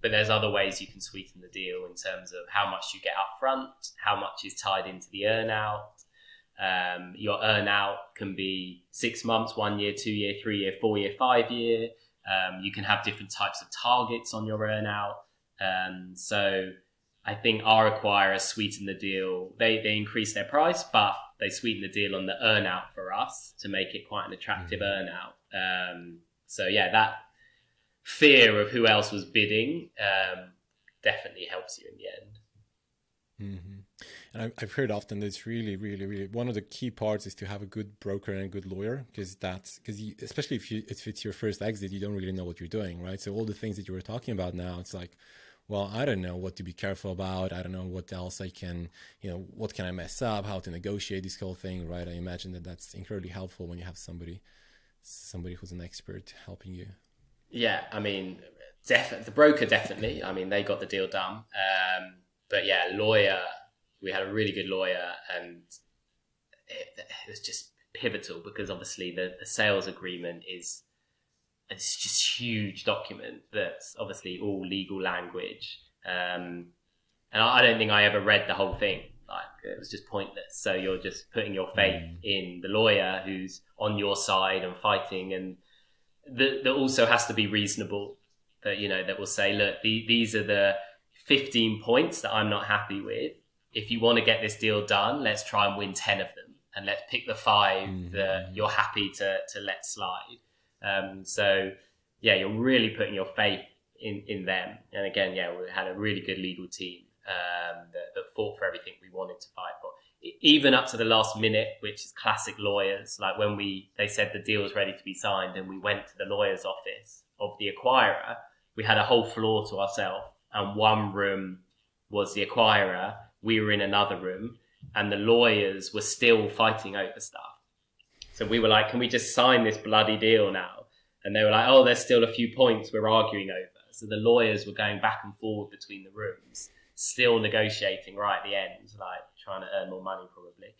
Speaker 5: But there's other ways you can sweeten the deal in terms of how much you get up front, how much is tied into the earnout. Your earnout can be 6 months, 1 year, 2 year, 3 year, 4 year, 5 year. You can have different types of targets on your earnout. So I think our acquirers sweeten the deal. They increase their price, but they sweeten the deal on the earnout for us to make it quite an attractive earnout. So yeah, that fear of who else was bidding definitely helps you in the end.
Speaker 1: And I've heard often that it's really, really, really one of the key parts is to have a good broker and a good lawyer, because especially if it's your first exit, you don't really know what you're doing, right? So all the things that you were talking about now, it's like, well, I don't know what to be careful about. I don't know what else I can, what can I mess up, how to negotiate this whole thing, right? I imagine that that's incredibly helpful when you have somebody who's an expert helping you. Yeah,
Speaker 5: I mean, the broker definitely. I mean, they got the deal done. But yeah, lawyer, we had a really good lawyer, and it was just pivotal because obviously the sales agreement it's just huge document that's obviously all legal language. And I don't think I ever read the whole thing. Like, it was just pointless. So you're just putting your faith in the lawyer who's on your side and fighting, and that also has to be reasonable. That will say, look, these are the 15 points that I'm not happy with. If you want to get this deal done, let's try and win 10 of them, and let's pick the 5 that you're happy to let slide. So yeah, you're really putting your faith in them. And again, yeah, we had a really good legal team that fought for everything we wanted to fight for, even up to the last minute, which is classic lawyers. Like when they said the deal was ready to be signed, and we went to the lawyer's office of the acquirer, we had a whole floor to ourselves, and one room was the acquirer. We were in another room, and the lawyers were still fighting over stuff. So we were like, can we just sign this bloody deal now? And they were like, oh, there's still a few points we're arguing over. So the lawyers were going back and forward between the rooms, still negotiating right at the end, like trying to earn more money probably.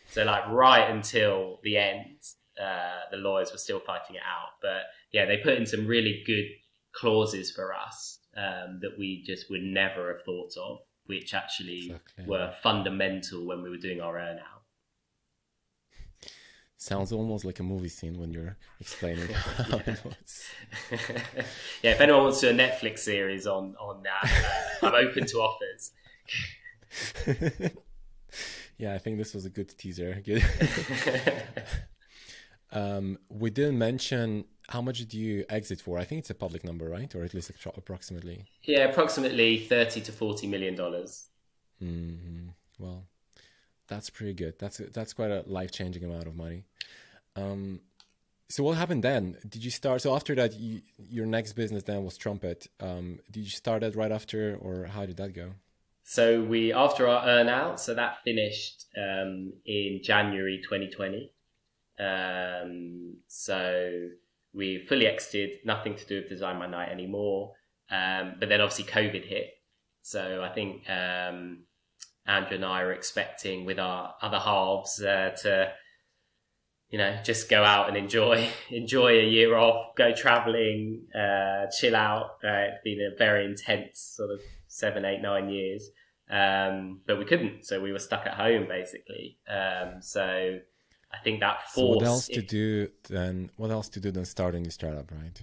Speaker 5: So like right until the end, the lawyers were still fighting it out. But yeah, they put in some really good clauses for us that we just would never have thought of, which actually were fundamental when we were doing our earnout.
Speaker 1: Sounds almost like a movie scene when you're explaining how it was.
Speaker 5: Yeah, if anyone wants to do a Netflix series on that, I'm open to offers.
Speaker 1: Yeah, I think this was a good teaser. Good. We didn't mention how much did you exit for? I think it's a public number, right? Or at least approximately.
Speaker 5: Yeah, approximately $30 to $40 million.
Speaker 1: Mm-hmm. Well, that's pretty good. That's quite a life-changing amount of money. So what happened then? Did you start? So after that, your next business then was Trumpet. Did you start that right after, or how did that go?
Speaker 5: So after our earnout, so that finished in January 2020. So we fully exited, nothing to do with Design by Night anymore. But then obviously COVID hit. So I think Andrew and I are expecting with our other halves to, just go out and enjoy a year off, go traveling, chill out. It's been a very intense sort of 7, 8, 9 years. But we couldn't, so we were stuck at home basically. So I think that forced.
Speaker 1: So what else to do than starting the startup, right?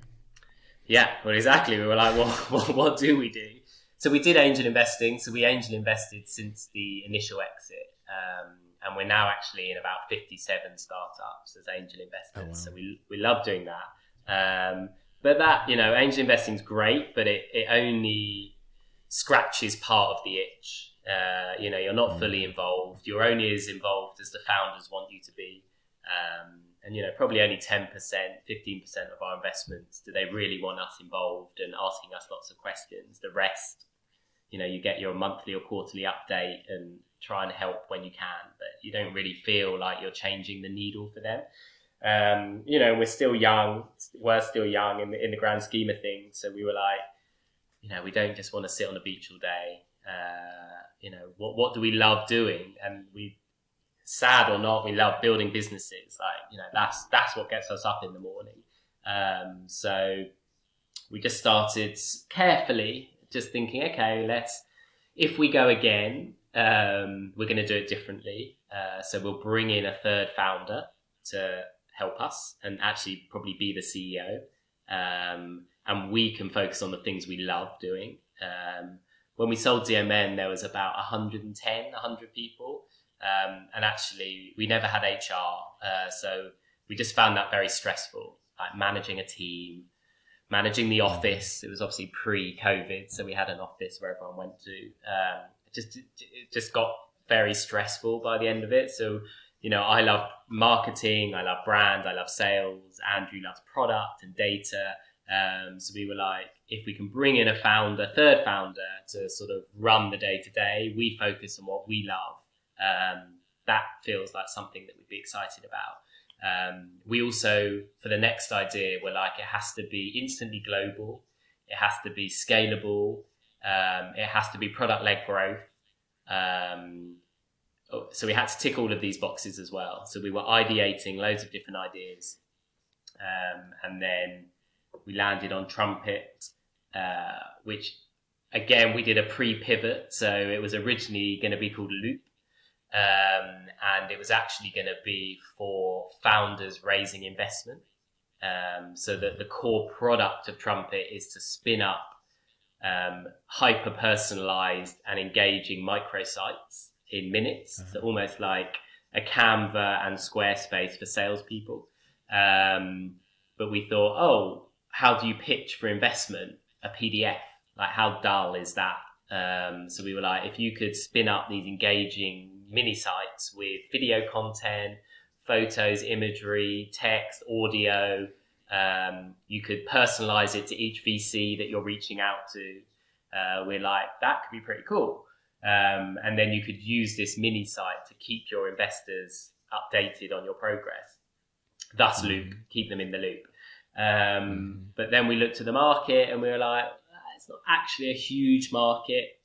Speaker 5: Yeah, well, exactly. We were like, what do we do? So we did angel investing. So we angel invested since the initial exit, and we're now actually in about 57 startups as angel investors.
Speaker 1: Oh, wow.
Speaker 5: So we love doing that. But that angel investing is great, but it only scratches part of the itch. You're not fully involved. You're only as involved as the founders want you to be. And probably only 10%, 15% of our investments do they really want us involved and asking us lots of questions. The rest, you get your monthly or quarterly update and try and help when you can, but you don't really feel like you're changing the needle for them. We're still young. We're still young in the grand scheme of things. So we were like, we don't just want to sit on the beach all day. What do we love doing? And sad or not, we love building businesses. That's what gets us up in the morning. So we just started carefully, just thinking, okay, if we go again, we're going to do it differently. So we'll bring in a third founder to help us and actually probably be the CEO. And we can focus on the things we love doing. When we sold DMN, there was about 100 people. And actually, we never had HR. So we just found that very stressful, like managing a team, managing the office. It was obviously pre-COVID, so we had an office where everyone went to. It just got very stressful by the end of it. So, I love marketing, I love brand, I love sales. Andrew loves product and data. So we were like, if we can bring in a third founder to sort of run the day-to-day, we focus on what we love. That feels like something that we'd be excited about. We also, for the next idea, we're like, it has to be instantly global. It has to be scalable. It has to be product-led growth. So we had to tick all of these boxes as well. So we were ideating loads of different ideas. And then we landed on Trumpet, which again, we did a pre-pivot. So it was originally going to be called Loop. And it was actually going to be for founders raising investment. So that the core product of Trumpet is to spin up hyper-personalized and engaging microsites in minutes. So almost like a Canva and Squarespace for salespeople. But we thought, how do you pitch for investment? A PDF? Like, how dull is that? So we were like, if you could spin up these engaging mini sites with video content, photos, imagery, text, audio, you could personalize it to each VC that you're reaching out to. We're like, that could be pretty cool. And then you could use this mini site to keep your investors updated on your progress. Thus loop, keep them in the loop. But then we looked at the market and we were like, it's not actually a huge market.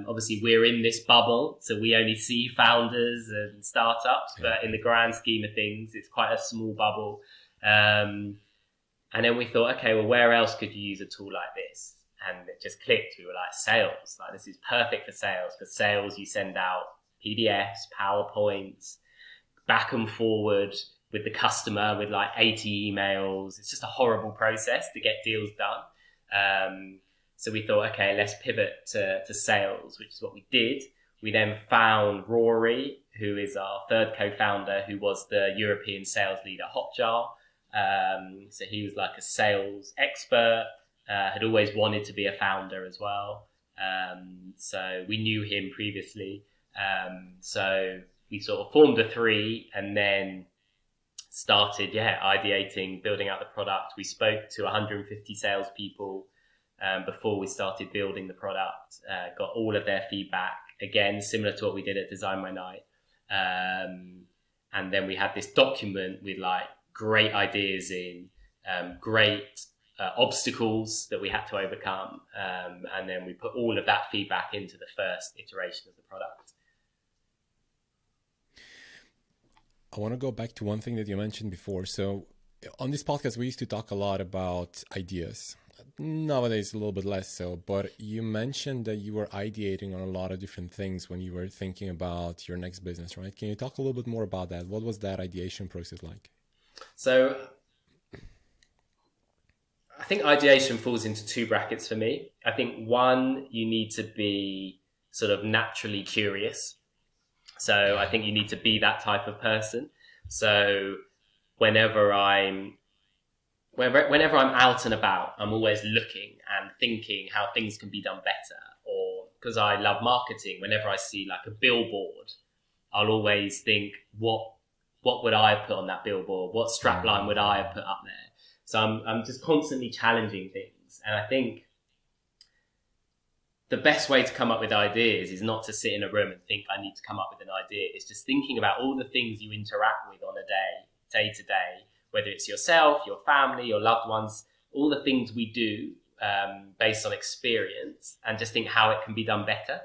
Speaker 5: Obviously, we're in this bubble, so we only see founders and startups, but in the grand scheme of things, it's quite a small bubble. And then we thought, okay, well, where else could you use a tool like this? And it just clicked. We were like, sales. Like, this is perfect for sales. For sales, you send out PDFs, PowerPoints, back and forward with the customer with like 80 emails. It's just a horrible process to get deals done. So we thought, okay, let's pivot to sales, which is what we did. We then found Rory, who is our third co-founder, who was the European sales lead at Hotjar. So he was like a sales expert, had always wanted to be a founder as well. So we knew him previously. So we sort of formed the three and then started, ideating, building out the product. We spoke to 150 salespeople before we started building the product, got all of their feedback, again, similar to what we did at Design My Night. And then we had this document with like great ideas in, great obstacles that we had to overcome. And then we put all of that feedback into the first iteration of the product.
Speaker 1: I want to go back to one thing that you mentioned before. So on this podcast, we used to talk a lot about ideas. Nowadays, a little bit less so, but you mentioned that you were ideating on a lot of different things when you were thinking about your next business, right? Can you talk a little bit more about that? What was that ideation process like?
Speaker 5: So I think ideation falls into two brackets for me. I think one, you need to be sort of naturally curious. So I think you need to be that type of person. So whenever I'm out and about, I'm always looking and thinking how things can be done better. Or because I love marketing, whenever I see like a billboard, I'll always think, what would I have put on that billboard? What strapline would I have put up there? So I'm just constantly challenging things. And I think the best way to come up with ideas is not to sit in a room and think I need to come up with an idea. It's just thinking about all the things you interact with on a day to day, whether it's yourself, your family, your loved ones, all the things we do based on experience, and just think how it can be done better.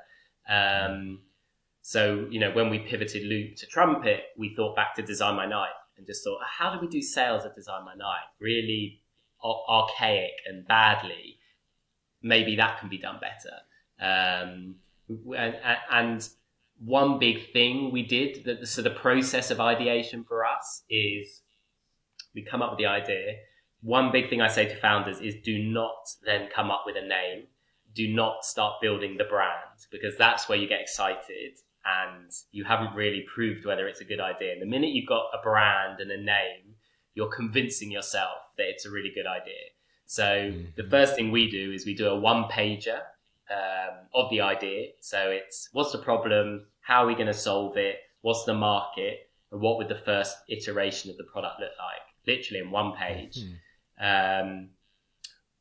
Speaker 5: So, when we pivoted Loop to Trumpet, we thought back to Design My Night and just thought, how do we do sales at Design My Night? Really archaic and badly. Maybe that can be done better. And one big thing we did, so the process of ideation for us is we come up with the idea. One big thing I say to founders is do not then come up with a name. Do not start building the brand, because that's where you get excited and you haven't really proved whether it's a good idea. And the minute you've got a brand and a name, you're convincing yourself that it's a really good idea. So the first thing we do is we do a one-pager of the idea. So it's, what's the problem? How are we going to solve it? What's the market? And what would the first iteration of the product look like? Literally in one page.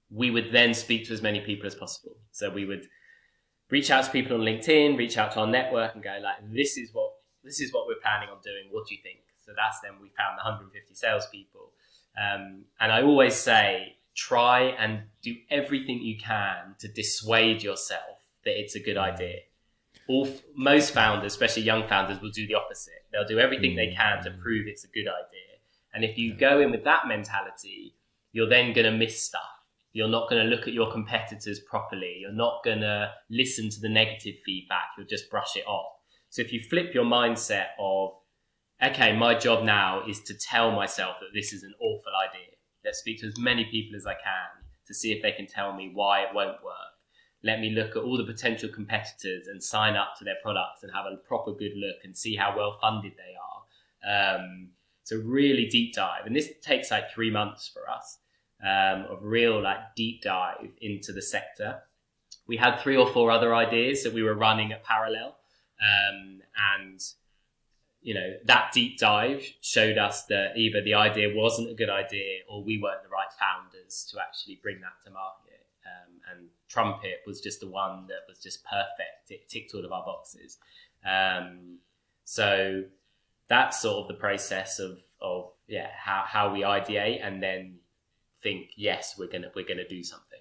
Speaker 5: We would then speak to as many people as possible. So we would reach out to people on LinkedIn, reach out to our network and go like, this is what we're planning on doing. What do you think? So that's then we found the 150 salespeople. And I always say, try and do everything you can to dissuade yourself that it's a good idea. Most founders, especially young founders, will do the opposite. They'll do everything they can to prove it's a good idea. And if you go in with that mentality, you're then going to miss stuff. You're not going to look at your competitors properly. You're not going to listen to the negative feedback. You'll just brush it off. So if you flip your mindset of, okay, my job now is to tell myself that this is an awful idea. Let's speak to as many people as I can to see if they can tell me why it won't work. Let me look at all the potential competitors and sign up to their products and have a proper good look and see how well funded they are. So really deep dive. And this takes like 3 months for us of real like deep dive into the sector. We had 3 or 4 other ideas that we were running at parallel. And that deep dive showed us that either the idea wasn't a good idea or we weren't the right founders to actually bring that to market. And Trumpet was just the one that was just perfect. It ticked all of our boxes. So that's sort of the process of how we ideate and then think, yes, we're gonna do something.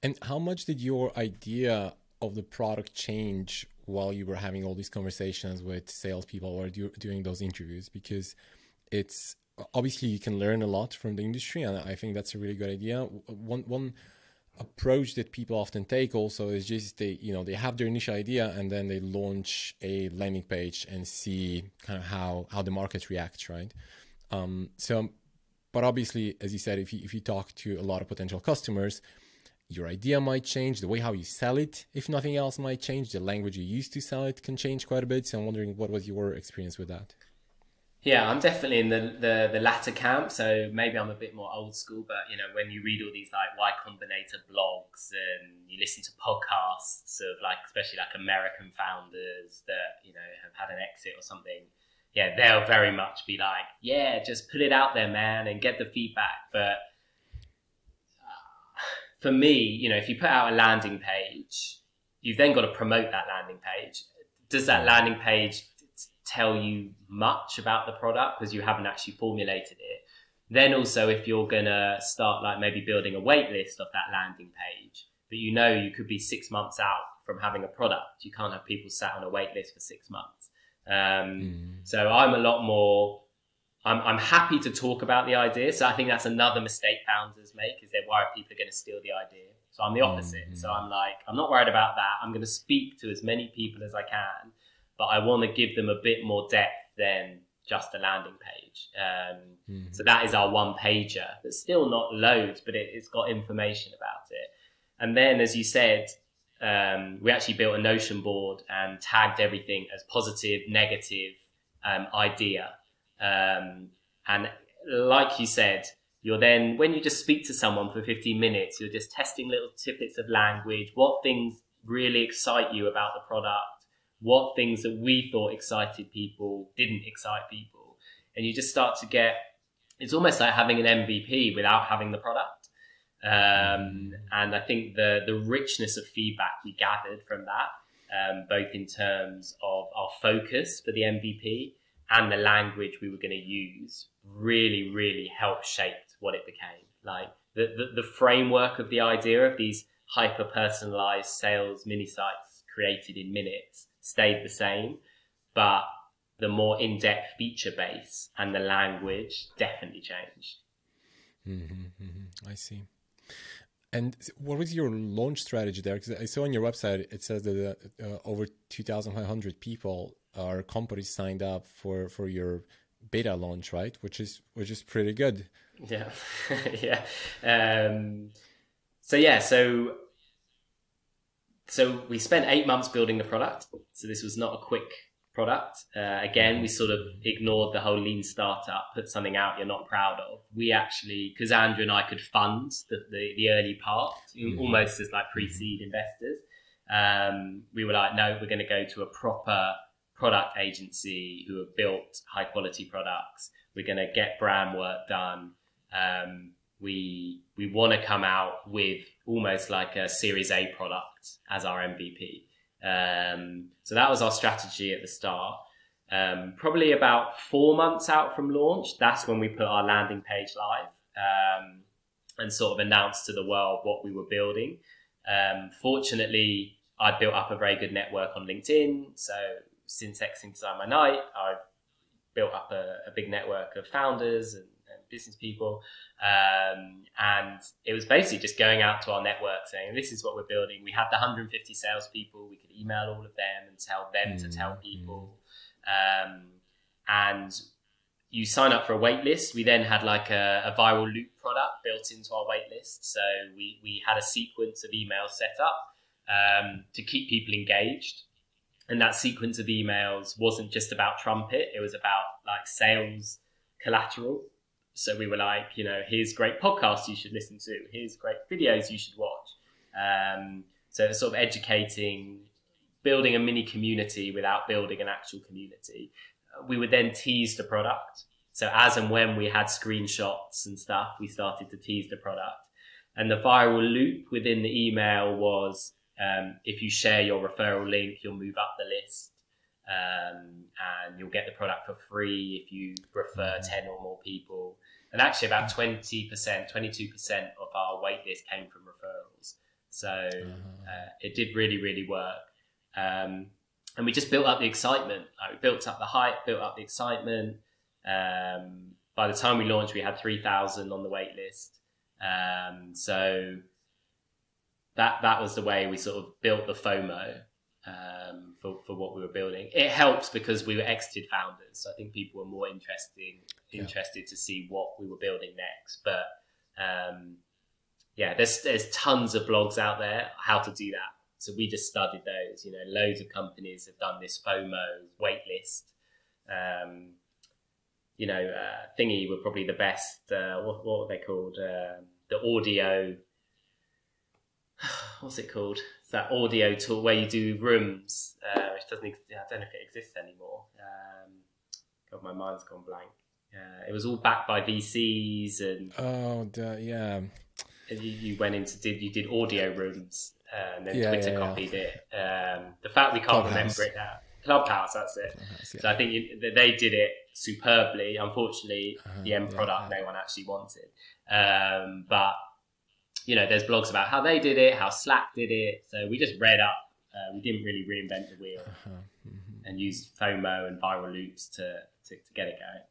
Speaker 1: And how much did your idea of the product change while you were having all these conversations with salespeople or doing those interviews? Because it's obviously you can learn a lot from the industry, and I think that's a really good idea. One approach that people often take also is just they have their initial idea and then they launch a landing page and see kind of how the market reacts, right? But obviously, as you said, if you talk to a lot of potential customers, your idea might change, the way how you sell it, if nothing else, might change. The language you use to sell it can change quite a bit. So I'm wondering, what was your experience with that?
Speaker 5: Yeah, I'm definitely in the latter camp. So maybe I'm a bit more old school, but you know, when you read all these like Y Combinator blogs and you listen to podcasts of like, especially like American founders that, you know, have had an exit or something, yeah, they'll very much be like, yeah, just put it out there, man, and get the feedback. But for me, you know, if you put out a landing page, you've then got to promote that landing page. Does that landing page tell you much about the product because you haven't actually formulated it? Then also, if you're going to start like maybe building a wait list of that landing page, but you know you could be 6 months out from having a product, you can't have people sat on a wait list for 6 months. So I'm a lot more, I'm happy to talk about the idea. So I think that's another mistake founders make, is they're worried people are going to steal the idea. So I'm the opposite. So I'm like, I'm not worried about that. I'm going to speak to as many people as I can, but I want to give them a bit more depth than just a landing page. So that is our one pager. That's still not loads, but it's got information about it. And then, as you said, we actually built a Notion board and tagged everything as positive, negative idea. And like you said, you're then, when you just speak to someone for 15 minutes, you're just testing little tidbits of language, what things really excite you about the product, what things that we thought excited people didn't excite people. And you just start to get, it's almost like having an MVP without having the product. And I think the richness of feedback we gathered from that, both in terms of our focus for the MVP and the language we were going to use, really, really helped shape what it became. Like the framework of the idea of these hyper-personalized sales mini sites created in minutes stayed the same, but the more in-depth feature base and the language definitely changed.
Speaker 1: I see. And what was your launch strategy there? Because I saw on your website, it says that over 2,500 people or companies signed up for your beta launch, right? Which is pretty good.
Speaker 5: Yeah. Yeah. So we spent 8 months building the product. So this was not a quick product. Again, we sort of ignored the whole lean startup, put something out you're not proud of. We actually, because Andrew and I could fund the early part, almost as like pre-seed investors, we were like, no, we're going to go to a proper product agency who have built high quality products. We're going to get brand work done. We want to come out with almost like a Series A product as our MVP. So that was our strategy at the start. Probably about 4 months out from launch, that's when we put our landing page live, and sort of announced to the world what we were building. Fortunately, I built up a very good network on LinkedIn. So since exiting Design by Night, I've built up a big network of founders and business people. And it was basically just going out to our network saying, this is what we're building. We had the 150 salespeople. We could email all of them and tell them to tell people. And you sign up for a wait list. We then had like a viral loop product built into our wait list. So we had a sequence of emails set up to keep people engaged. And that sequence of emails wasn't just about Trumpet. It was about like sales collateral. So we were like, you know, here's great podcasts you should listen to. Here's great videos you should watch. So sort of educating, building a mini community without building an actual community. We would then tease the product. So as and when we had screenshots and stuff, we started to tease the product. And the viral loop within the email was, if you share your referral link, you'll move up the list. And you'll get the product for free if you refer 10 or more people. And actually about 20%, 22% of our waitlist came from referrals. So it did really, really work. And we just built up the excitement. We built up the hype, built up the excitement. By the time we launched, we had 3,000 on the waitlist. So that was the way we sort of built the FOMO. For what we were building. It helps because we were exited founders. So I think people were more interested to see what we were building next. But there's tons of blogs out there how to do that. So we just studied those. Loads of companies have done this FOMO waitlist. Thingy were probably the best. What were they called? The audio. What's it called? It's that audio tool where you do rooms, which doesn't. I don't know if it exists anymore. God, my mind's gone blank. It was all backed by VCs and.
Speaker 1: Yeah.
Speaker 5: And you went into you did audio rooms, and then Twitter copied it. The fact we can't remember it now. Clubhouse, that's it. So I think they did it superbly. Unfortunately, the end product no one actually wanted. But there's blogs about how they did it, how Slack did it. So we just read up. We didn't really reinvent the wheel, and used FOMO and viral loops to get it going.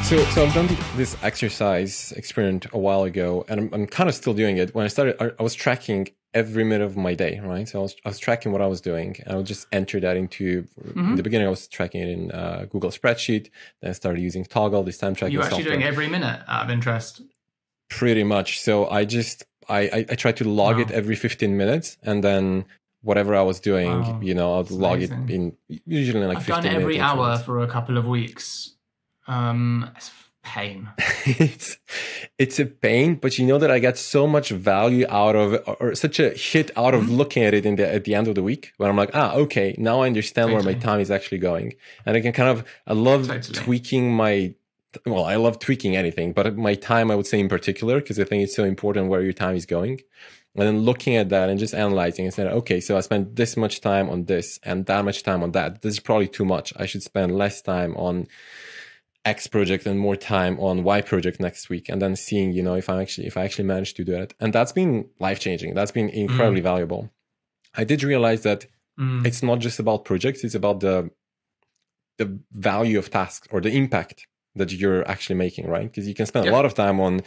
Speaker 1: So I've done this exercise experiment a while ago, and I'm kind of still doing it. When I started, I was tracking every minute of my day, right? So I was tracking what I was doing, and I would just enter that into. In the beginning, I was tracking it in Google Spreadsheet. Then I started using Toggle, this time tracking.
Speaker 6: You're actually
Speaker 1: software.
Speaker 6: doing every minute out of interest.
Speaker 1: Pretty much. So I try to log it every 15 minutes, and then whatever I was doing, I'll log it in usually in like 15 minutes.
Speaker 6: I've done every hour for a couple of weeks. It's pain.
Speaker 1: it's a pain, but that I get so much value out of it, or such a hit out of looking at it at the end of the week, when I'm like, okay, now I understand where my time is actually going, and I can I love tweaking I love tweaking anything, but my time, I would say in particular, because I think it's so important where your time is going. And then looking at that and just analyzing and saying, okay, so I spent this much time on this and that much time on that. This is probably too much. I should spend less time on X project and more time on Y project next week, and then seeing, if I actually managed to do it. And that's been life-changing. That's been incredibly valuable. I did realize that it's not just about projects, it's about the value of tasks, or the impact that you're actually making, right? Because you can spend a lot of time on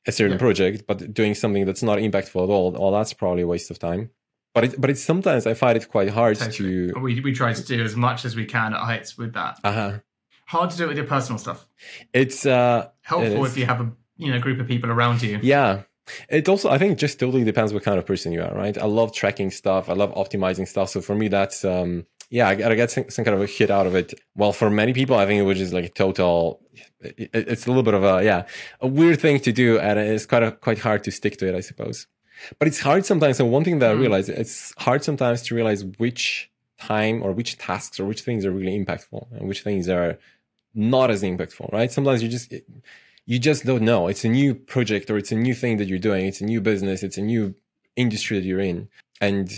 Speaker 1: a certain project, but doing something that's not impactful at all, well, that's probably a waste of time. But it's sometimes I find it quite hard to.
Speaker 6: We try to do as much as we can at Heights with that. Hard to do it with your personal stuff.
Speaker 1: It's
Speaker 6: helpful if you have a group of people around you.
Speaker 1: Yeah. It also, I think, just totally depends what kind of person you are, right? I love tracking stuff. I love optimizing stuff. So for me, that's I get some kind of a hit out of it. Well, for many people, I think it was just like a total. It's a little bit of a weird thing to do, and it's quite hard to stick to it, I suppose. But it's hard sometimes. And one thing that I realize, it's hard sometimes to realize which time or which tasks or which things are really impactful and which things are not as impactful, right? Sometimes you just don't know. It's a new project, or it's a new thing that you're doing. It's a new business. It's a new industry that you're in. And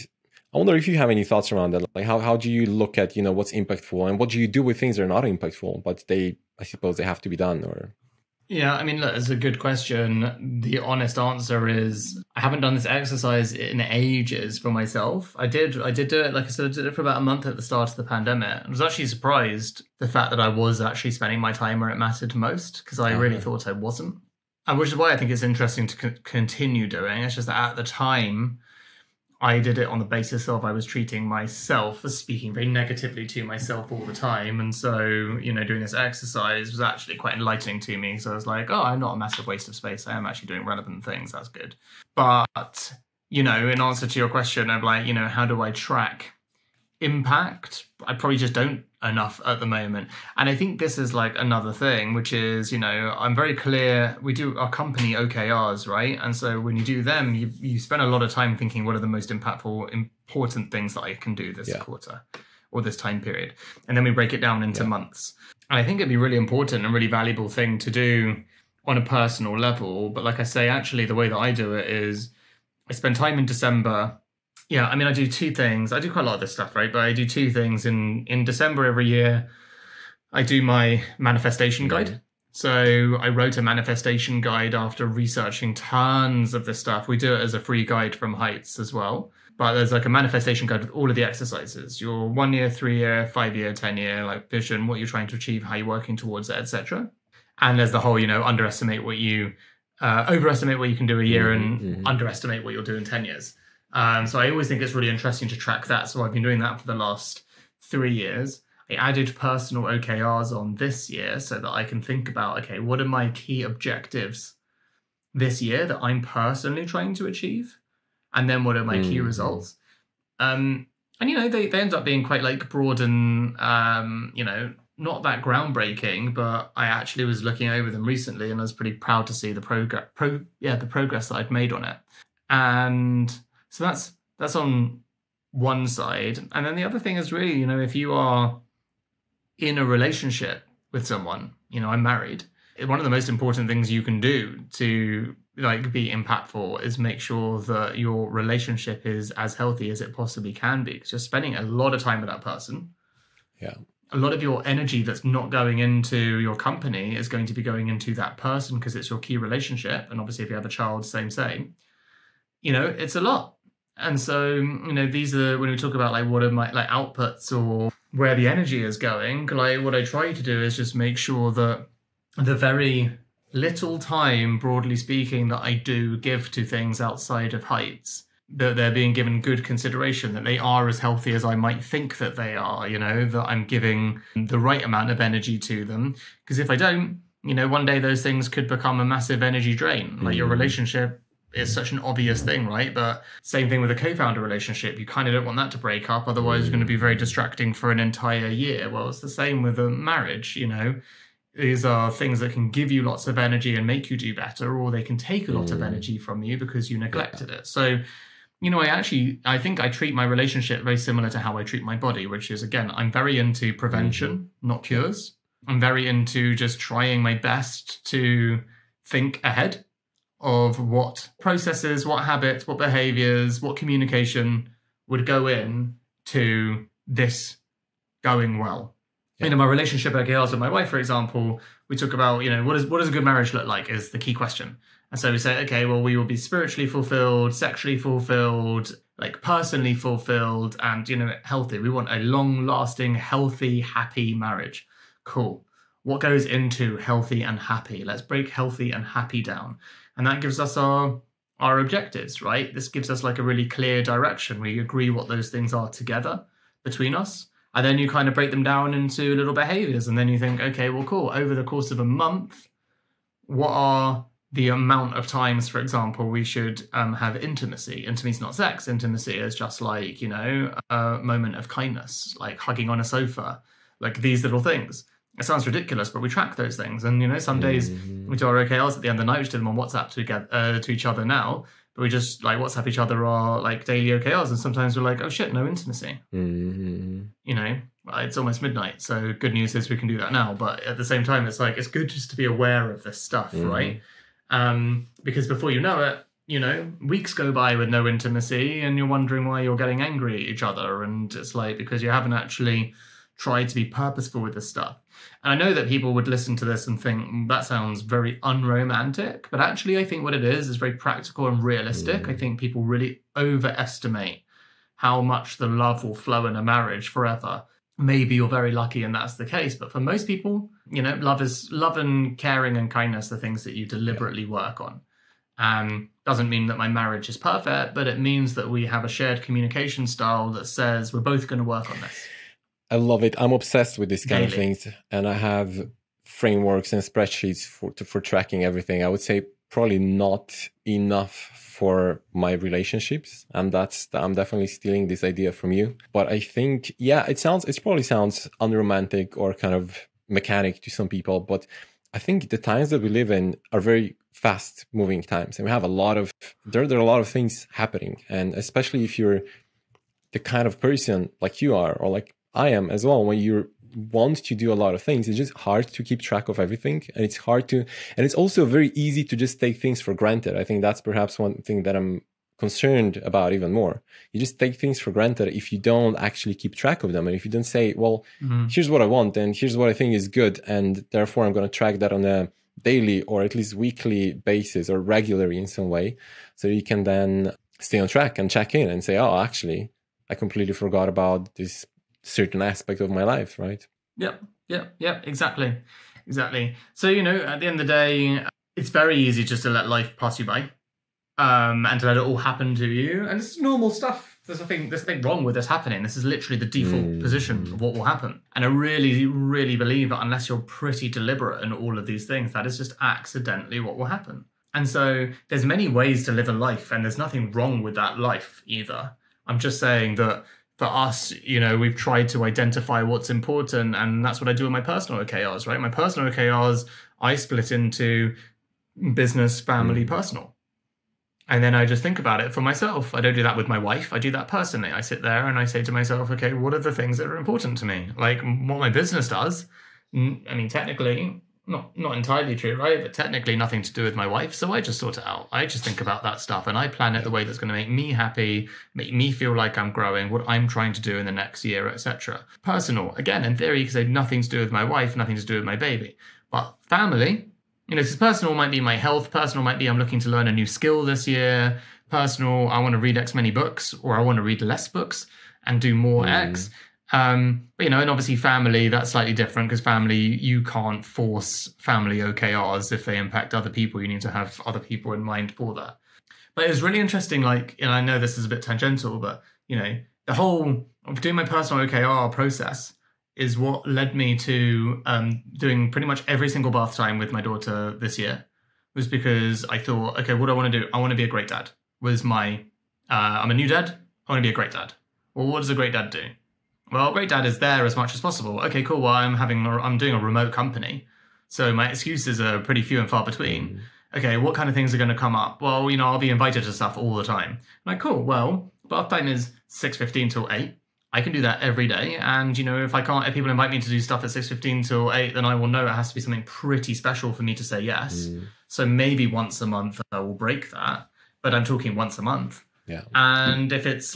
Speaker 1: I wonder if you have any thoughts around that. Like how do you look at, what's impactful, and what do you do with things that are not impactful, but I suppose they have to be done? Or
Speaker 6: Yeah, I mean, look, it's a good question. The honest answer is I haven't done this exercise in ages for myself. I did do it, like I said, I did it for about a month at the start of the pandemic. I was actually surprised the fact that I was actually spending my time where it mattered most, because I really thought I wasn't. And which is why I think it's interesting to continue doing. It's just that at the time, I did it on the basis of I was treating myself as speaking very negatively to myself all the time. And so, doing this exercise was actually quite enlightening to me. So I was like, I'm not a massive waste of space. I am actually doing relevant things. That's good. But, in answer to your question of like, how do I track impact? I probably just don't enough at the moment. And I think this is like another thing, which is, I'm very clear. We do our company OKRs, right? And so when you do them, you spend a lot of time thinking, what are the most impactful, important things that I can do this quarter or this time period? And then we break it down into months. And I think it'd be really important and really valuable thing to do on a personal level. But like I say, actually, the way that I do it is I spend time in December. Yeah, I mean, I do two things. I do quite a lot of this stuff, right? But I do two things. In December every year, I do my manifestation guide. So I wrote a manifestation guide after researching tons of this stuff. We do it as a free guide from Heights as well. But there's like a manifestation guide with all of the exercises. Your 1 year, 3 year, 5 year, 10 year, like vision, what you're trying to achieve, how you're working towards it, etc. And there's the whole, overestimate what you can do a year and underestimate what you'll do in 10 years. So I always think it's really interesting to track that. So I've been doing that for the last 3 years. I added personal OKRs on this year so that I can think about, okay, what are my key objectives this year that I'm personally trying to achieve? And then what are my key results? And, they end up being quite like broad and, not that groundbreaking, but I actually was looking over them recently and I was pretty proud to see the progress that I'd made on it. And so that's on one side. And then the other thing is really, if you are in a relationship with someone, I'm married, one of the most important things you can do to be impactful is make sure that your relationship is as healthy as it possibly can be, because you're spending a lot of time with that person.
Speaker 1: Yeah.
Speaker 6: A lot of your energy that's not going into your company is going to be going into that person because it's your key relationship. And obviously if you have a child, same. It's a lot. And so, these are, when we talk about what are my outputs or where the energy is going, what I try to do is just make sure that the very little time, broadly speaking, that I do give to things outside of Heights, that they're being given good consideration, that they are as healthy as I might think that they are, that I'm giving the right amount of energy to them. Because if I don't, one day those things could become a massive energy drain. Your relationship is such an obvious thing, right? But same thing with a co-founder relationship. You kind of don't want that to break up. Otherwise, it's going to be very distracting for an entire year. Well, it's the same with a marriage, These are things that can give you lots of energy and make you do better, or they can take a lot of energy from you because you neglected it. So, I think I treat my relationship very similar to how I treat my body, which is, again, I'm very into prevention, not cures. I'm very into just trying my best to think ahead of what processes, what habits, what behaviors, what communication would go in to this going well. In my relationship OKRs with my wife, for example, we talk about, what does a good marriage look like is the key question. And so we say, okay, well, we will be spiritually fulfilled, sexually fulfilled, personally fulfilled, and, healthy. We want a long-lasting, healthy, happy marriage. Cool. What goes into healthy and happy? Let's break healthy and happy down. And that gives us our objectives, right? This gives us a really clear direction. We agree what those things are together between us. And then you kind of break them down into little behaviors. And then you think, okay, well, cool. Over the course of a month, what are the amount of times, for example, we should have intimacy? Intimacy is not sex. Intimacy is just a moment of kindness, like hugging on a sofa, these little things. It sounds ridiculous, but we track those things. And, some days we do our OKRs at the end of the night. We just do them on WhatsApp to each other now. But we just WhatsApp each other our daily OKRs, and sometimes we're oh shit, no intimacy. It's almost midnight, so good news is we can do that now. But at the same time, it's good just to be aware of this stuff, right? Because before you know it, weeks go by with no intimacy, and you're wondering why you're getting angry at each other, and it's because you haven't actually tried to be purposeful with this stuff. And I know that people would listen to this and think that sounds very unromantic, but actually I think what it is very practical and realistic. I think people really overestimate how much the love will flow in a marriage forever. Maybe you're very lucky and that's the case, but for most people, love and caring and kindness are things that you deliberately work on. Doesn't mean that my marriage is perfect, but it means that we have a shared communication style that says we're both going to work on this.
Speaker 1: I love it. I'm obsessed with this kind of things, and I have frameworks and spreadsheets for tracking everything. I would say probably not enough for my relationships, and I'm definitely stealing this idea from you. But I think, it probably sounds unromantic or kind of mechanic to some people, but I think the times that we live in are very fast moving times, and we have there are a lot of things happening, and especially if you're the kind of person like you are, or like I am as well, when you want to do a lot of things, it's just hard to keep track of everything. And it's also very easy to just take things for granted. I think that's perhaps one thing that I'm concerned about even more. You just take things for granted if you don't actually keep track of them. And if you don't say, well, here's what I want and here's what I think is good, and therefore I'm going to track that on a daily or at least weekly basis or regularly in some way, so you can then stay on track and check in and say, oh, actually, I completely forgot about this certain aspect of my life, right?
Speaker 6: Yeah, exactly. So, at the end of the day, it's very easy just to let life pass you by, and to let it all happen to you. And it's normal stuff there's nothing wrong with this happening. This is literally the default position of what will happen. And I really, really believe that unless you're pretty deliberate in all of these things, that is just accidentally what will happen. And so there's many ways to live a life, and there's nothing wrong with that life either. I'm just saying that for us, we've tried to identify what's important, and that's what I do with my personal OKRs, right? My personal OKRs, I split into business, family, personal. And then I just think about it for myself. I don't do that with my wife. I do that personally. I sit there and I say to myself, okay, what are the things that are important to me? Like what my business does. I mean, technically, not entirely true, right? But technically nothing to do with my wife. So I just sort it out. I just think about that stuff and I plan it the way that's going to make me happy, make me feel like I'm growing, what I'm trying to do in the next year, etc. Personal, again, in theory, because they have nothing to do with my wife, nothing to do with my baby. But family, because personal might be my health, personal might be I'm looking to learn a new skill this year, personal, I want to read X many books, or I want to read less books and do more X. And obviously family, that's slightly different because family, you can't force family OKRs if they impact other people. You need to have other people in mind for that. But it was really interesting, I know this is a bit tangential, but, the whole of doing my personal OKR process is what led me to doing pretty much every single bath time with my daughter this year, was because I thought, okay, what do I want to do? I want to be a great dad. I'm a new dad. I want to be a great dad. Well, what does a great dad do? Well, great dad is there as much as possible. Okay, cool. Well, I'm doing a remote company, so my excuses are pretty few and far between. Okay, what kind of things are going to come up? Well, I'll be invited to stuff all the time. I'm like, cool. Well, bath time is 6:15 till 8. I can do that every day. And, if people invite me to do stuff at 6:15 till 8, then I will know it has to be something pretty special for me to say yes. So maybe once a month I will break that, but I'm talking once a month.
Speaker 1: Yeah.
Speaker 6: And if it's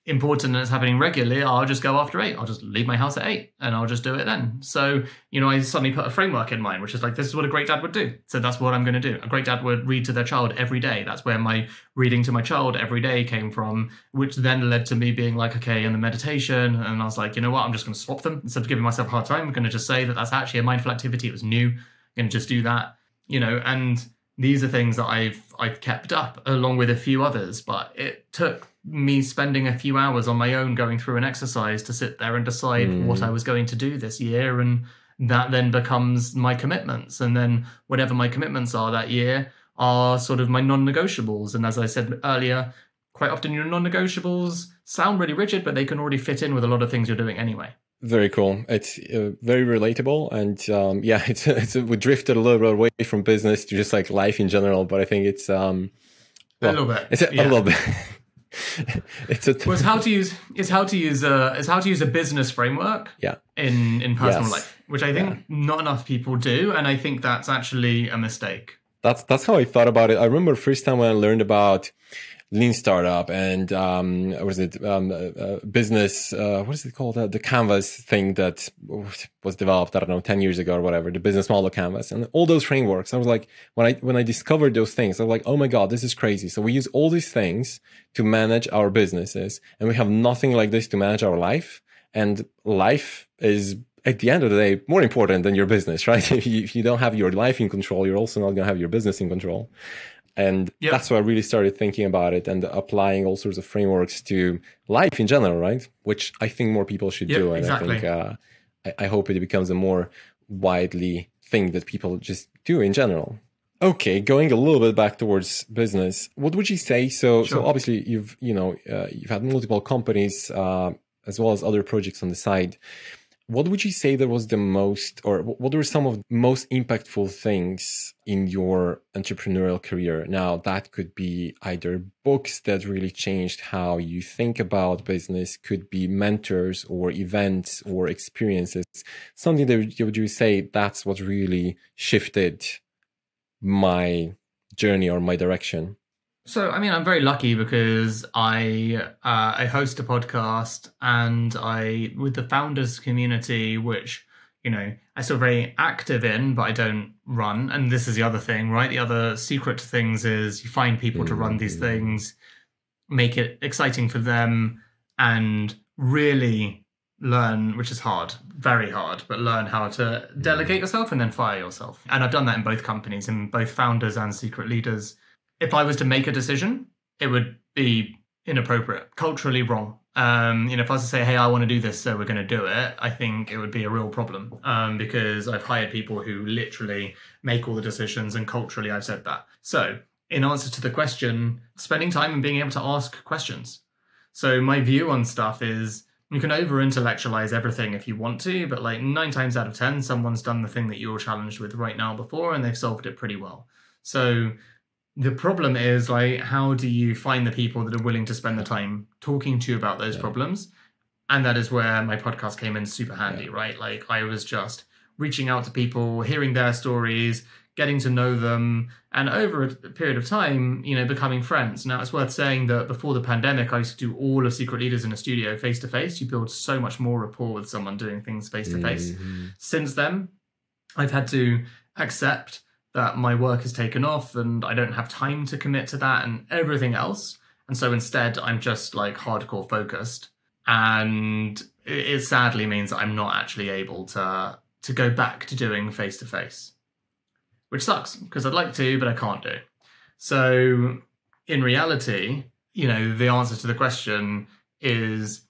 Speaker 6: important and it's happening regularly, I'll just go after 8. I'll just leave my house at 8 and I'll just do it then. So, I suddenly put a framework in mind, which is this is what a great dad would do. So that's what I'm going to do. A great dad would read to their child every day. That's where my reading to my child every day came from, which then led to me being okay, and the meditation. And I was like, you know what? I'm just going to swap them. Instead of giving myself a hard time, I'm going to just say that that's actually a mindful activity. It was new. I'm going to just do that, and these are things that I've kept up along with a few others, but it took me spending a few hours on my own going through an exercise to sit there and decide what I was going to do this year, and that then becomes my commitments. And then whatever my commitments are that year are sort of my non-negotiables. And as I said earlier, quite often your non-negotiables sound really rigid, but they can already fit in with a lot of things you're doing anyway.
Speaker 1: Very cool. It's very relatable, and we drifted a little bit away from business to just life in general. But I think it's a little bit. It's a little bit.
Speaker 6: It's how to use a business framework.
Speaker 1: Yeah.
Speaker 6: In personal life, which I think not enough people do, and I think that's actually a mistake.
Speaker 1: That's how I thought about it. I remember the first time when I learned about Lean Startup and business, what is it called? The Canvas thing that was developed, I don't know, 10 years ago or whatever, the business model Canvas and all those frameworks. I was like, when I discovered those things, I was like, oh my God, this is crazy. So we use all these things to manage our businesses, and we have nothing like this to manage our life. And life is, at the end of the day, more important than your business, right? If you don't have your life in control, you're also not going to have your business in control. And that's why I really started thinking about it and applying all sorts of frameworks to life in general, right? Which I think more people should do. And exactly. I think I hope it becomes a more widely thing that people just do in general. Okay, going a little bit back towards business, what would you say? So obviously you've had multiple companies as well as other projects on the side. What would you say that was the most, or what were some of the most impactful things in your entrepreneurial career? Now, that could be either books that really changed how you think about business, could be mentors or events or experiences. Something that would you say that's what really shifted my journey or my direction?
Speaker 6: So, I mean, I'm very lucky because I host a podcast, and with the founders community, which, I still very active in, but I don't run. And this is the other thing, right? The other secret to things is you find people to run these things, make it exciting for them, and really learn, which is hard, very hard, but learn how to delegate yourself and then fire yourself. And I've done that in both companies, in both founders and secret leaders. If I was to make a decision, it would be inappropriate, culturally wrong. If I was to say, hey, I want to do this, so we're going to do it, I think it would be a real problem, because I've hired people who literally make all the decisions, and culturally I've said that. So in answer to the question, spending time and being able to ask questions. So my view on stuff is, you can over-intellectualize everything if you want to, but like 9 times out of 10, someone's done the thing that you're challenged with right now before, and they've solved it pretty well. So the problem is, like, how do you find the people that are willing to spend the time talking to you about those problems? And that is where my podcast came in super handy, right? Like, I was just reaching out to people, hearing their stories, getting to know them, and over a period of time, becoming friends. Now, it's worth saying that before the pandemic, I used to do all of Secret Leaders in a studio face-to-face. You build so much more rapport with someone doing things face-to-face. Mm-hmm. Since then, I've had to accept that my work has taken off and I don't have time to commit to that and everything else. And so instead, I'm just like hardcore focused. And it sadly means I'm not actually able to go back to doing face-to-face, which sucks because I'd like to, but I can't do. So in reality, the answer to the question is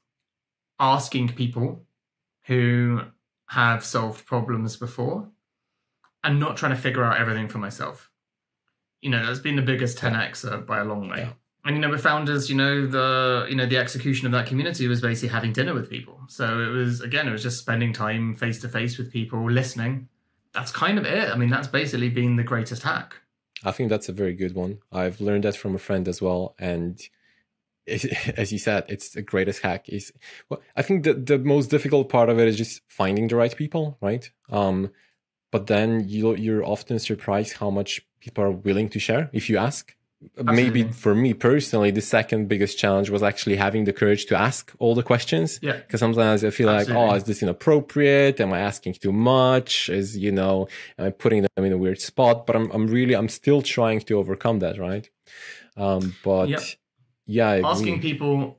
Speaker 6: asking people who have solved problems before and not trying to figure out everything for myself. That's been the biggest 10x by a long way. Yeah. And with founders, the execution of that community was basically having dinner with people. So it was just spending time face to face with people, listening. That's kind of it. I mean, that's basically been the greatest hack.
Speaker 1: I think that's a very good one. I've learned that from a friend as well. And as you said, it's the greatest hack. I think the most difficult part of it is just finding the right people, right? But then you're often surprised how much people are willing to share if you ask. Absolutely. Maybe for me personally, the second biggest challenge was actually having the courage to ask all the questions. Yeah. Because sometimes I feel Absolutely. Like, is this inappropriate? Am I asking too much? Am I putting them in a weird spot? But I'm still trying to overcome that, right?
Speaker 6: Asking people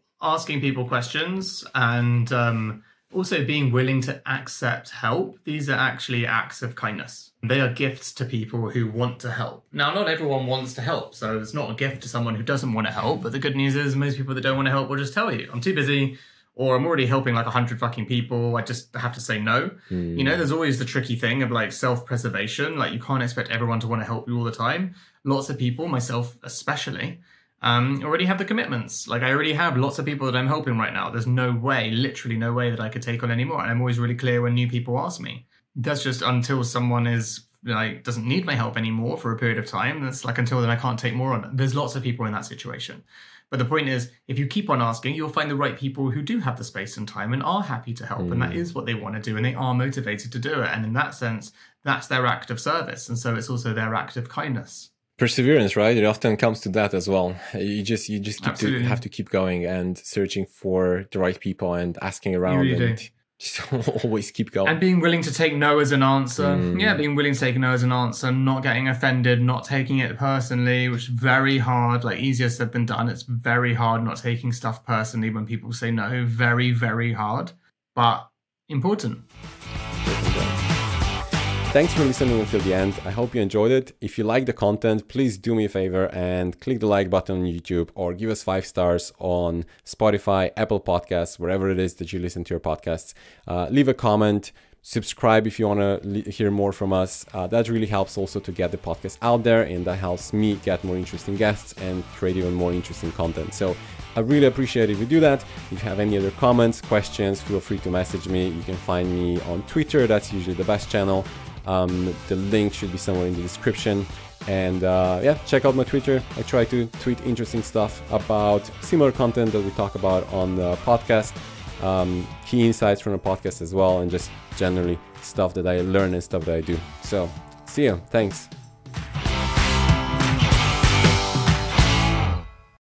Speaker 6: questions and also being willing to accept help. These are actually acts of kindness. They are gifts to people who want to help. Now, not everyone wants to help, so it's not a gift to someone who doesn't want to help. But the good news is most people that don't want to help will just tell you, I'm too busy, or I'm already helping like 100 fucking people. I just have to say no. There's always the tricky thing of like self-preservation. Like you can't expect everyone to want to help you all the time. Lots of people, myself especially, already have the commitments. Like I already have lots of people that I'm helping right now. There's no way, literally no way that I could take on any more. And I'm always really clear when new people ask me. That's just until someone doesn't need my help anymore for a period of time. That's like until then I can't take more on it. There's lots of people in that situation. But the point is, if you keep on asking, you'll find the right people who do have the space and time and are happy to help. And that is what they want to do. And they are motivated to do it. And in that sense, that's their act of service. And so it's also their act of kindness. Perseverance, right? It often comes to that as well. You just have to keep going and searching for the right people and asking around. You really do. Just always keep going. And being willing to take no as an answer. Yeah, being willing to take no as an answer, not getting offended, not taking it personally, which is very hard, like easier said than done. It's very hard not taking stuff personally when people say no. Very, very hard, but important. Thanks for listening until the end. I hope you enjoyed it. If you like the content, please do me a favor and click the like button on YouTube or give us 5 stars on Spotify, Apple Podcasts, wherever it is that you listen to your podcasts. Leave a comment, subscribe if you want to hear more from us. That really helps also to get the podcast out there, and that helps me get more interesting guests and create even more interesting content. So I really appreciate it if you do that. If you have any other comments, questions, feel free to message me. You can find me on Twitter. That's usually the best channel. The link should be somewhere in the description. And check out my Twitter. I try to tweet interesting stuff about similar content that we talk about on the podcast, key insights from the podcast as well, and just generally stuff that I learn and stuff that I do. So see you. Thanks.